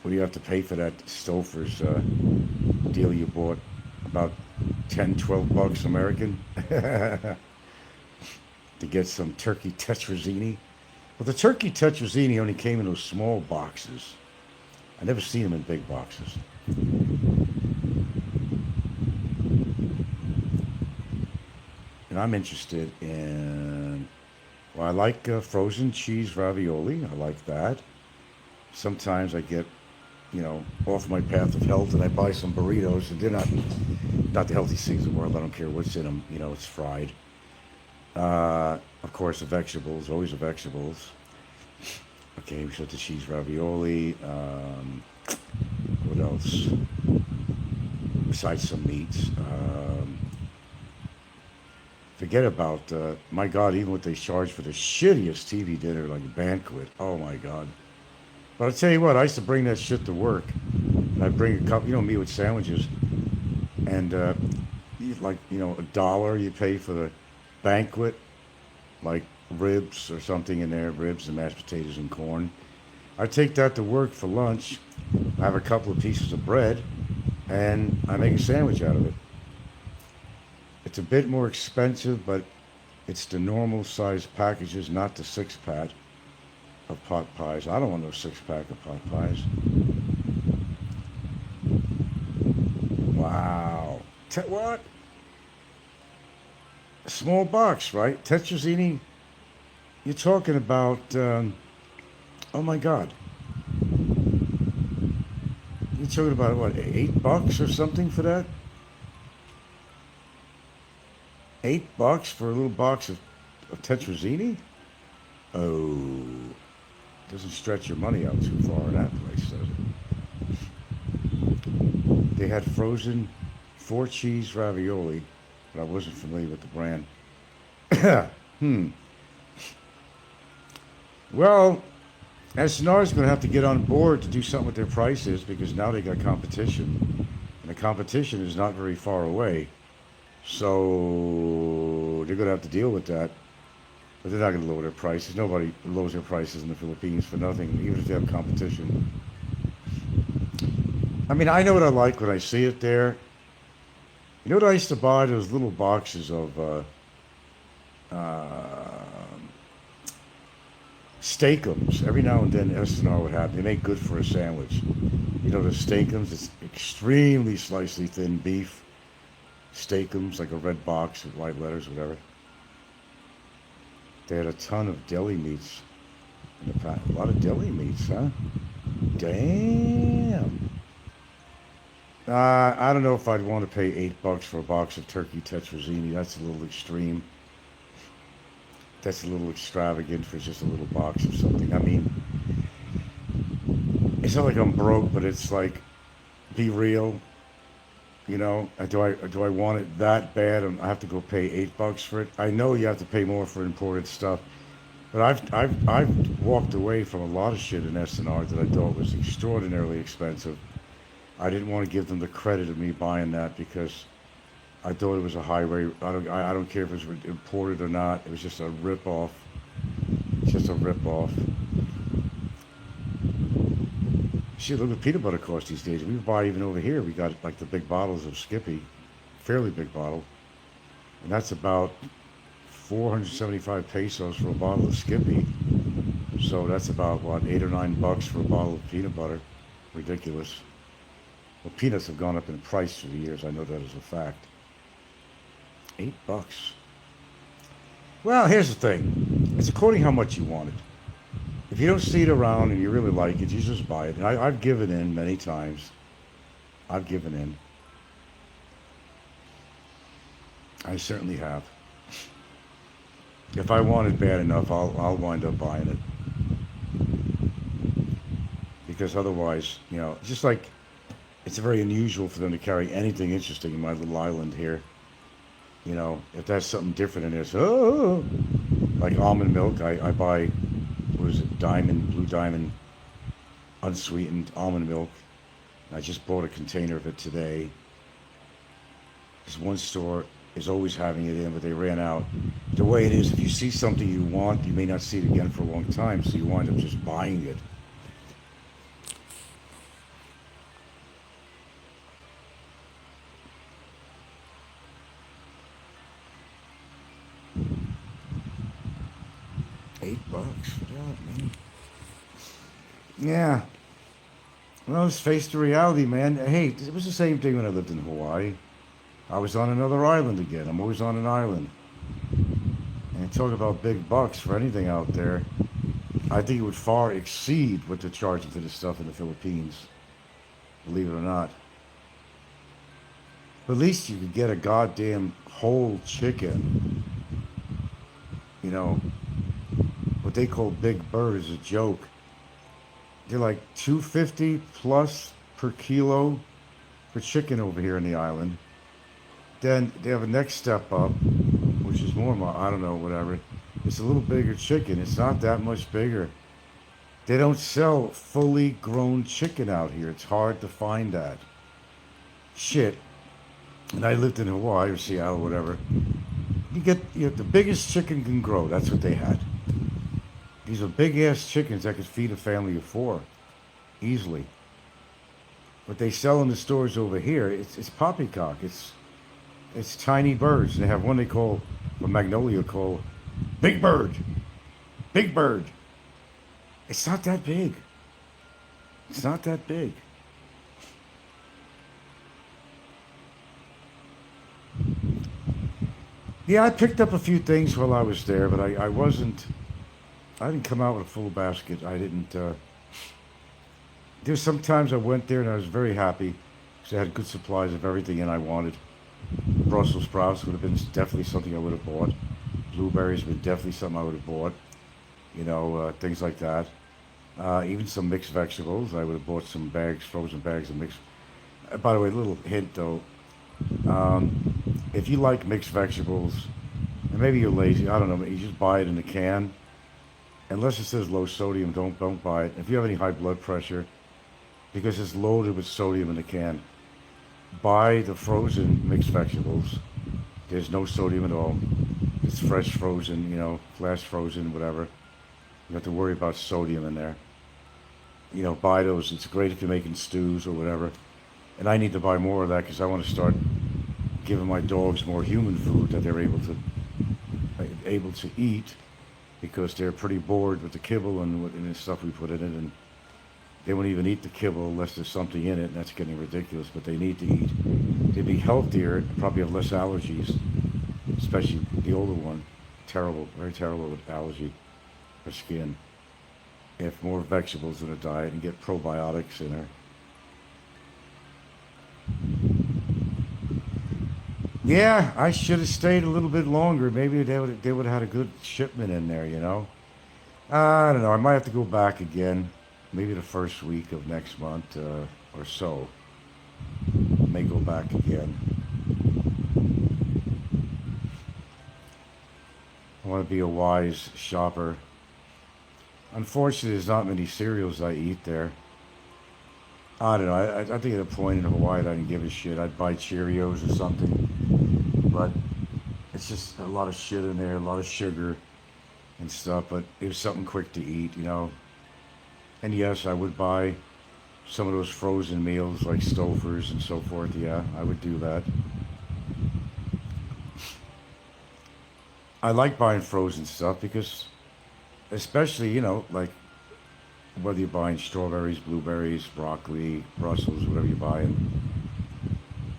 What do you have to pay for that Stouffer's deal you bought? About 10, 12 bucks American? To get some turkey tetrazzini. Well, the turkey tetrazzini only came in those small boxes. I never seen them in big boxes. And I'm interested in, well, I like frozen cheese ravioli. I like that. Sometimes I get, you know, off my path of health and I buy some burritos, and they're not the healthiest things in the world. I don't care what's in them. You know, it's fried. Of course, the vegetables, always the vegetables. Okay, we said the cheese ravioli. What else? Besides some meats. Forget about, my God, even what they charge for the shittiest TV dinner, like a banquet. Oh, my God. But I'll tell you what, I used to bring that shit to work. And I'd bring a couple, you know, me with sandwiches. And, like, you know, $1 you pay for the banquet, like ribs or something in there, ribs and mashed potatoes and corn. I take that to work for lunch. I have a couple of pieces of bread, and I make a sandwich out of it. It's a bit more expensive, but it's the normal size packages, not the 6-pack of pot pies. I don't want no 6-pack of pot pies. Wow. What? A small box, right? Tetrazzini, you're talking about, oh my God. You're talking about, what, $8 or something for that? $8 for a little box of tetrazzini? Oh, doesn't stretch your money out too far in that place, does it? They had frozen 4-cheese ravioli, but I wasn't familiar with the brand. Well, S&R is going to have to get on board to do something with their prices, because now they got competition, and the competition is not very far away. So they're going to have to deal with that. But they're not going to lower their prices. Nobody lowers their prices in the Philippines for nothing, even if they have competition. I mean, I know what I like when I see it there. You know what I used to buy? Those little boxes of steakums. Every now and then S&R would have. They make good for a sandwich. You know the steakums? It's extremely slicely thin beef. Steakums, like a red box with white letters, whatever. They had a ton of deli meats in the pack. A lot of deli meats, huh? Damn. I don't know if I'd want to pay $8 for a box of turkey tetrazzini. That's a little extreme. That's a little extravagant for just a little box of something. I mean, it's not like I'm broke, but it's like, be real. You know, do I want it that bad? I have to go pay $8 for it. I know you have to pay more for imported stuff, but I've walked away from a lot of shit in S&R that I thought was extraordinarily expensive. I didn't want to give them the credit of me buying that because I thought it was a high rate. I don't care if it was imported or not. It was just a rip-off. Just a rip-off. Shit, look what peanut butter costs these days. We buy even over here. We got like the big bottles of Skippy, fairly big bottle, and that's about 475 pesos for a bottle of Skippy. So that's about what, $8 or $9 for a bottle of peanut butter. Ridiculous. Well, peanuts have gone up in price through the years. I know that as a fact. $8. Well, here's the thing. It's according how much you want it. If you don't see it around and you really like it, you just buy it. And I've given in many times. I've given in. I certainly have. If I want it bad enough, I'll wind up buying it. Because otherwise, you know, just like it's very unusual for them to carry anything interesting in my little island here. You know, if that's something different in there, so, like almond milk, I buy, what is it, Blue Diamond, unsweetened almond milk. I just bought a container of it today. This one store is always having it in, but they ran out. The way it is, if you see something you want, you may not see it again for a long time, so you wind up just buying it. $8 for that, man. Yeah. Well, let's face the reality, man. Hey, it was the same thing when I lived in Hawaii. I was on another island again. I'm always on an island. And talk about big bucks for anything out there. I think it would far exceed what they're charging for this stuff in the Philippines. Believe it or not. But at least you could get a goddamn whole chicken. You know, what they call Big Bird is a joke. They're like $2.50 plus per kilo for chicken over here in the island. Then they have a next step up, which is more, I don't know, whatever. It's a little bigger chicken. It's not that much bigger. They don't sell fully grown chicken out here. It's hard to find that. Shit. And I lived in Hawaii or Seattle, whatever. You get the biggest chicken can grow. That's what they had. These are big-ass chickens that could feed a family of 4 easily. What they sell in the stores over here, it's poppycock. It's tiny birds. They have one they call, a magnolia call, Big Bird. Big Bird. It's not that big. It's not that big. Yeah, I picked up a few things while I was there, but I didn't come out with a full basket. I didn't, there's sometimes I went there and I was very happy because I had good supplies of everything and I wanted. Brussels sprouts would have been definitely something I would have bought. Blueberries would definitely something I would have bought. You know, things like that. Even some mixed vegetables. I would have bought some bags, frozen bags of mixed. By the way, a little hint though. If you like mixed vegetables, and maybe you're lazy, I don't know, you just buy it in a can. Unless it says low sodium, don't buy it. If you have any high blood pressure, because it's loaded with sodium in the can, buy the frozen mixed vegetables. There's no sodium at all. It's fresh frozen, you know, flash frozen, whatever. You have to worry about sodium in there. You know, buy those. It's great if you're making stews or whatever. And I need to buy more of that because I want to start giving my dogs more human food that they're able to eat, because they're pretty bored with the kibble and the stuff we put in it, and they won't even eat the kibble unless there's something in it, and that's getting ridiculous, but they need to eat. They'd be healthier, probably have less allergies, especially the older one. Terrible, very terrible with allergy for skin. If more vegetables in her diet and get probiotics in her. Yeah, I should have stayed a little bit longer. Maybe they would have had a good shipment in there, you know. I don't know. I might have to go back again. Maybe the first week of next month or so. May go back again. I want to be a wise shopper. Unfortunately, there's not many cereals I eat there. I don't know. I think at a point in Hawaii, I didn't give a shit. I'd buy Cheerios or something. But it's just a lot of shit in there, a lot of sugar and stuff. But it was something quick to eat, you know. And yes, I would buy some of those frozen meals like Stouffer's and so forth. Yeah, I would do that. I like buying frozen stuff because, especially, you know, like whether you're buying strawberries, blueberries, broccoli, Brussels, whatever you're buying,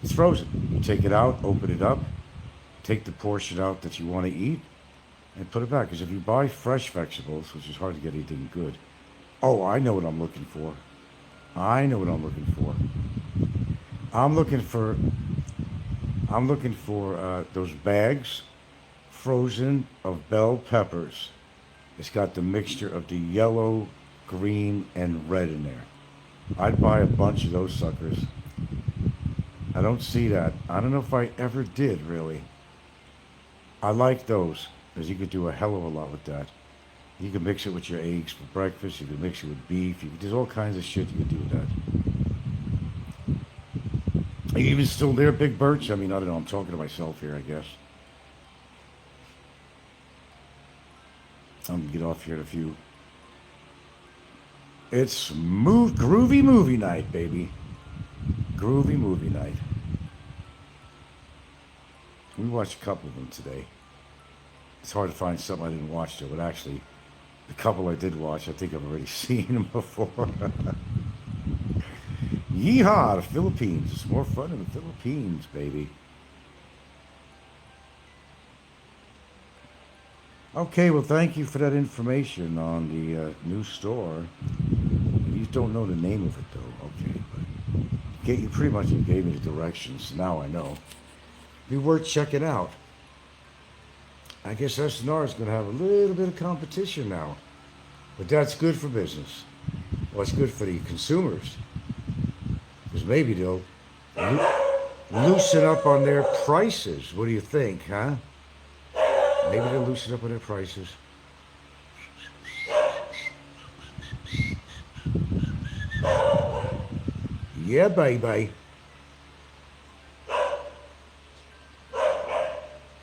it's frozen. You take it out, open it up, take the portion out that you want to eat, and put it back. Because if you buy fresh vegetables, which is hard to get anything good, oh, I know what I'm looking for. I know what I'm looking for. I'm looking for those bags, frozen, of bell peppers. It's got the mixture of the yellow, green, and red in there. I'd buy a bunch of those suckers. I don't see that. I don't know if I ever did, really. I like those, because you could do a hell of a lot with that. You can mix it with your eggs for breakfast. You can mix it with beef. There's all kinds of shit you can do with that. Are you even still there, Big Birch? I mean, I don't know. I'm talking to myself here, I guess. I'm going to get off here in a few. It's groovy movie night, baby. Groovy movie night. We watched a couple of them today. It's hard to find something I didn't watch, though, but actually, the couple I did watch, I think I've already seen them before. Yeehaw, the Philippines. It's more fun in the Philippines, baby. Okay, well, thank you for that information on the new store. You don't know the name of it, though. Okay, but you pretty much gave me the directions. Now I know. Be worth checking out. I guess SNR is going to have a little bit of competition now. But that's good for business. Well, it's good for the consumers. Because maybe they'll loosen up on their prices. What do you think, huh? Maybe they'll loosen up on their prices. Yeah, baby.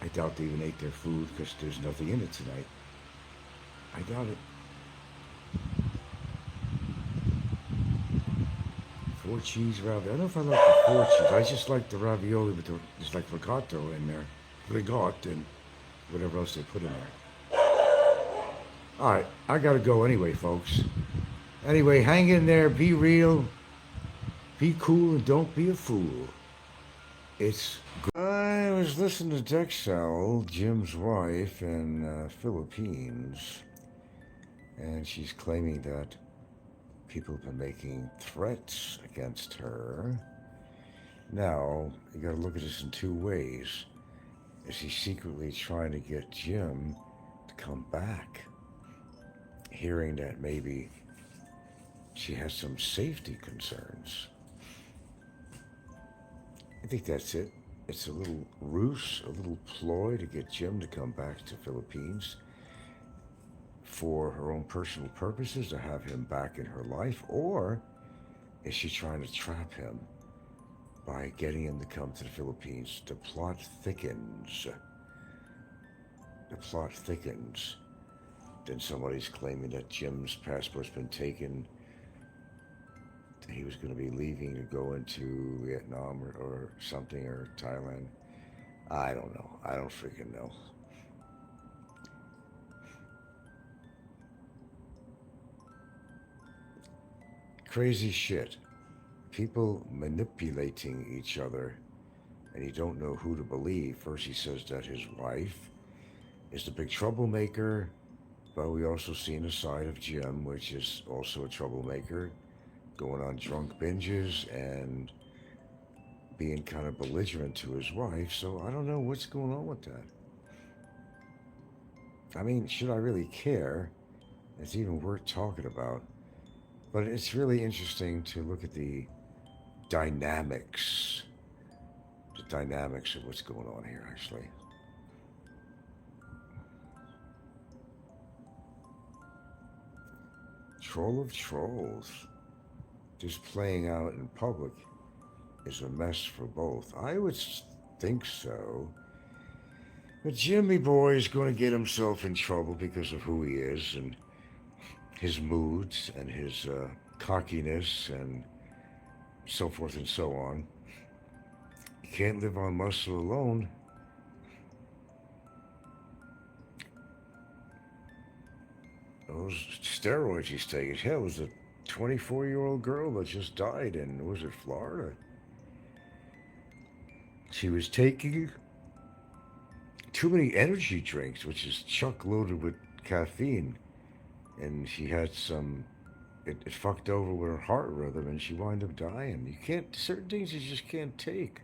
I doubt they even ate their food because there's nothing in it tonight. I doubt it. 4 cheese ravioli. I don't know if I like the 4 cheese. I just like the ravioli with there's like rigatto in there. Rigot and whatever else they put in there. Alright, I gotta go anyway, folks. Anyway, hang in there, be real, be cool, and don't be a fool. It's good. I was listening to Dexel, Jim's wife, in Philippines, and she's claiming that people have been making threats against her. Now, you gotta look at this in 2 ways. Is he secretly trying to get Jim to come back? Hearing that maybe she has some safety concerns. I think that's it. It's a little ruse, a little ploy to get Jim to come back to Philippines for her own personal purposes, to have him back in her life, or is she trying to trap him by getting him to come to the Philippines? The plot thickens. The plot thickens. Then somebody's claiming that Jim's passport's been taken. He was going to be leaving to go into Vietnam or something, or Thailand. I don't know. I don't freaking know. Crazy shit. People manipulating each other, and you don't know who to believe. First he says that his wife is the big troublemaker, but we also seen a side of Jim, which is also a troublemaker, going on drunk binges and being kind of belligerent to his wife. So I don't know what's going on with that. I mean, should I really care? It's even worth talking about. But it's really interesting to look at the dynamics of what's going on here, actually. Troll of trolls. Just playing out in public is a mess for both. I would think so. But Jimmy boy is going to get himself in trouble because of who he is and his moods and his cockiness and so forth and so on. You can't live on muscle alone. those steroids he's taking. Hell, it was a 24-year-old girl that just died in, was it Florida? She was taking too many energy drinks, which is chuck loaded with caffeine, and she had some. It fucked over with her heart rhythm, and she wound up dying. You can't, certain things you just can't take.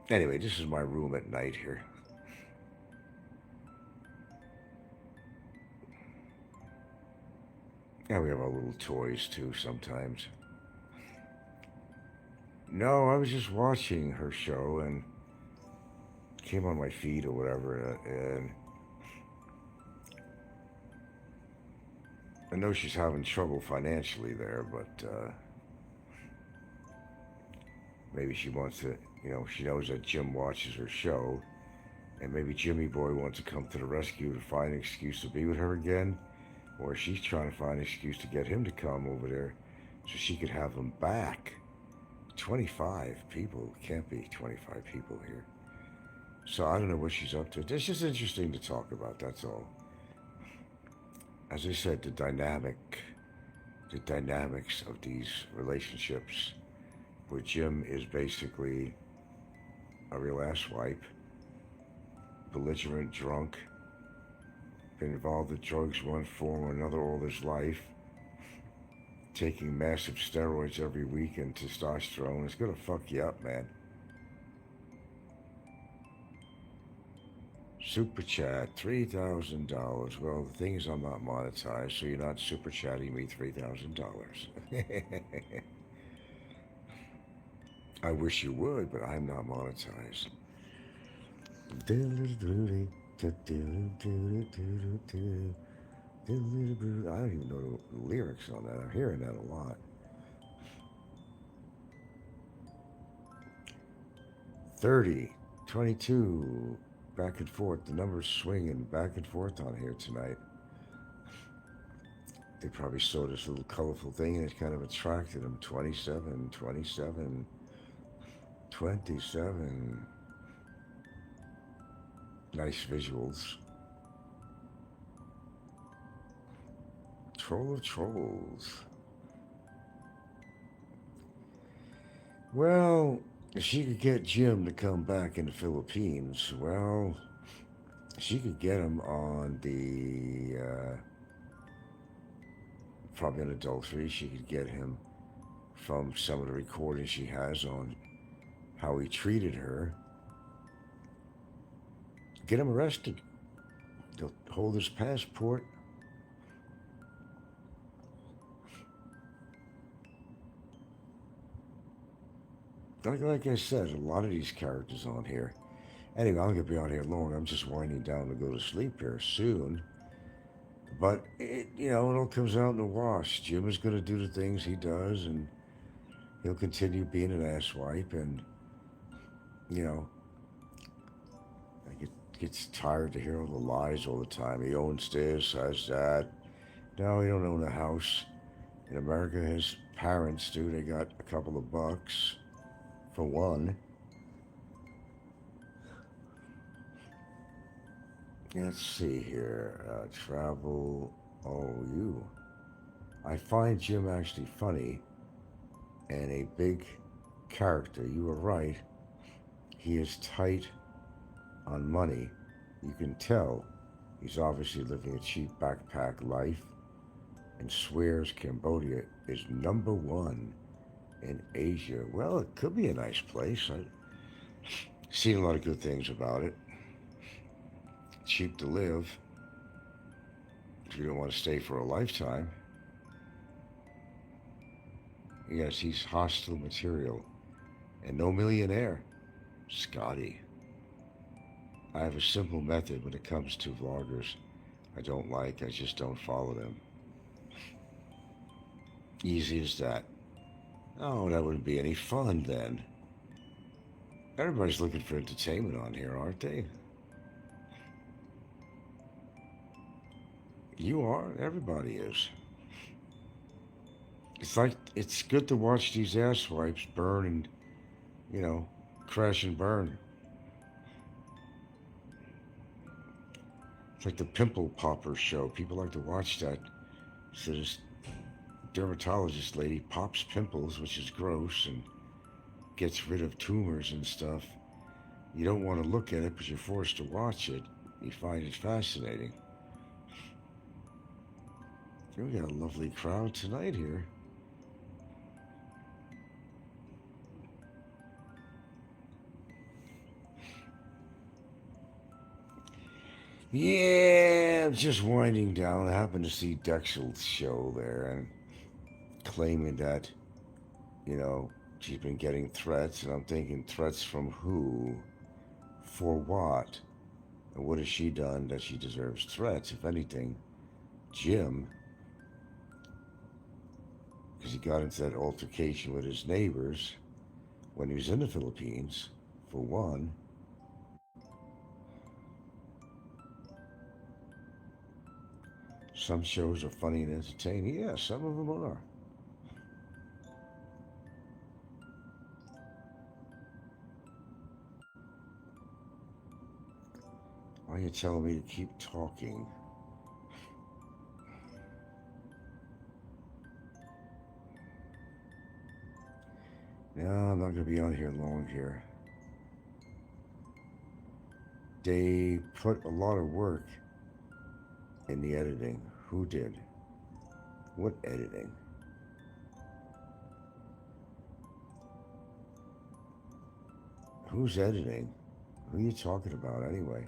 Anyway, this is my room at night here. Yeah, we have our little toys too sometimes. No, I was just watching her show and came on my feed or whatever, and I know she's having trouble financially there, but maybe she wants to, she knows that Jim watches her show, and maybe Jimmy Boy wants to come to the rescue to find an excuse to be with her again, or she's trying to find an excuse to get him to come over there so she could have him back. 25 people. Can't be 25 people here. So I don't know what she's up to. It's just interesting to talk about, that's all. As I said, the dynamics of these relationships where Jim is basically a real asswipe, belligerent, drunk, been involved with drugs one form or another all his life, taking massive steroids every week and testosterone. It's gonna fuck you up, man. Super chat, $3,000. Well, the thing is I'm not monetized, so you're not super chatting me $3,000. I wish you would, but I'm not monetized. I don't even know the lyrics on that. I'm hearing that a lot. 30, 22, back and forth. The numbers swinging back and forth on here tonight. They probably saw this little colorful thing and it kind of attracted them. 27, 27, 27. Nice visuals. Troll of trolls. Well, if she could get Jim to come back in the Philippines, well, she could get him on the, probably on adultery. She could get him from some of the recordings she has on how he treated her. Get him arrested. They'll hold his passport. Like I said, a lot of these characters on here. Anyway, I'm going to be on here long. I'm just winding down to go to sleep here soon. But, it all comes out in the wash. Jim is going to do the things he does, and he'll continue being an asswipe, and, gets tired to hear all the lies all the time. He owns this, has that. No, he don't own a house. In America, his parents do. They got a couple of bucks. For one. Let's see here. Travel. Oh, you. I find Jim actually funny and a big character. You were right. He is tight on money. You can tell he's obviously living a cheap backpack life and swears Cambodia is #1 in Asia. Well, it could be a nice place. I've seen a lot of good things about it. Cheap to live if you don't want to stay for a lifetime. Yes, he's hostile material and no millionaire. Scotty. I have a simple method when it comes to vloggers I don't like. I just don't follow them. Easy as that. Oh, that wouldn't be any fun then. Everybody's looking for entertainment on here, aren't they? You are. Everybody is. It's like, it's good to watch these asswipes burn and, crash and burn. It's like the pimple popper show. People like to watch that. So this dermatologist lady pops pimples, which is gross, and gets rid of tumors and stuff. You don't want to look at it, but you're forced to watch it. You find it fascinating. We got a lovely crowd tonight here. Yeah, just winding down. I happened to see Dexel's show there and claiming that, you know, she's been getting threats, and I'm thinking, threats from who? For what? And what has she done that she deserves threats? If anything, Jim, because he got into that altercation with his neighbors when he was in the Philippines, for one. Some shows are funny and entertaining. Yeah, some of them are. Why are you telling me to keep talking? No, I'm not going to be on here long here. They put a lot of work in the editing. Who did? What editing? Who's editing? Who are you talking about anyway?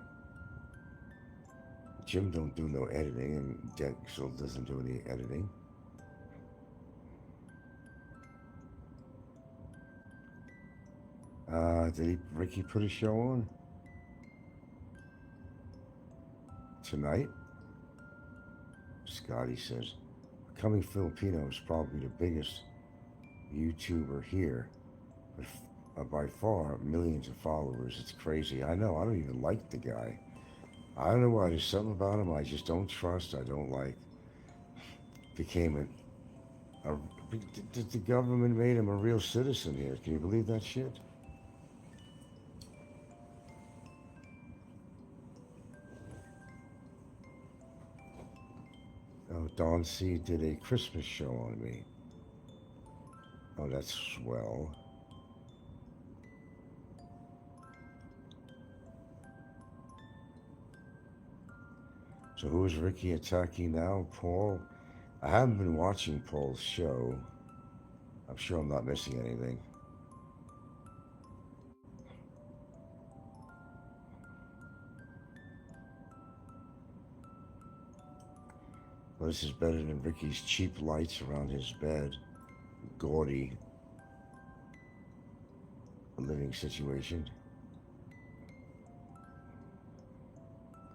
Jim don't do no editing, and Dexel doesn't do any editing. Did Ricky put a show on? Tonight? Scotty says, Becoming Filipino is probably the biggest YouTuber here. But by far, millions of followers. It's crazy. I know, I don't even like the guy. I don't know why. There's something about him I just don't trust, I don't like. Became the government made him a real citizen here. Can you believe that shit? Oh, Don C. did a Christmas show on me. Oh, that's swell. So who is Ricky attacking now? Paul? I haven't been watching Paul's show. I'm sure I'm not missing anything. Well, this is better than Ricky's cheap lights around his bed. Gaudy living situation.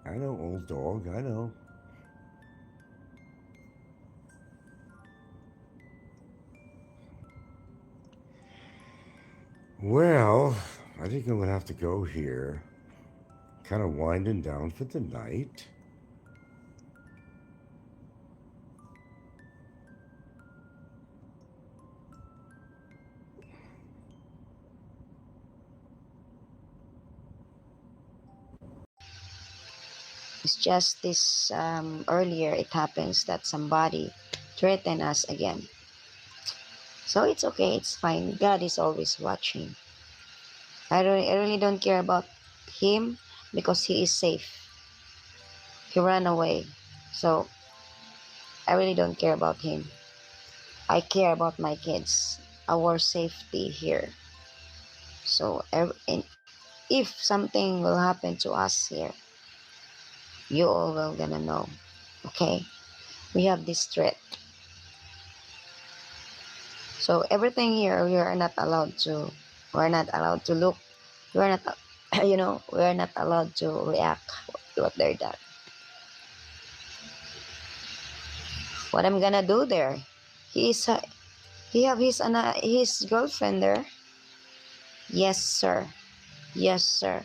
I know, old dog, I know. Well, I think I'm gonna have to go here. Kind of winding down for the night. It's just this earlier it happens that somebody threatened us again. So it's okay, it's fine. God is always watching. I really don't care about him because he is safe. He ran away. So I really don't care about him. I care about my kids, our safety here. So if something will happen to us here, you all will gonna know. Okay? We have this threat. So everything here, we're not allowed to look. We're not, we're not allowed to react to what they're done. What I'm gonna do there? He have his girlfriend there. Yes, sir. Yes, sir.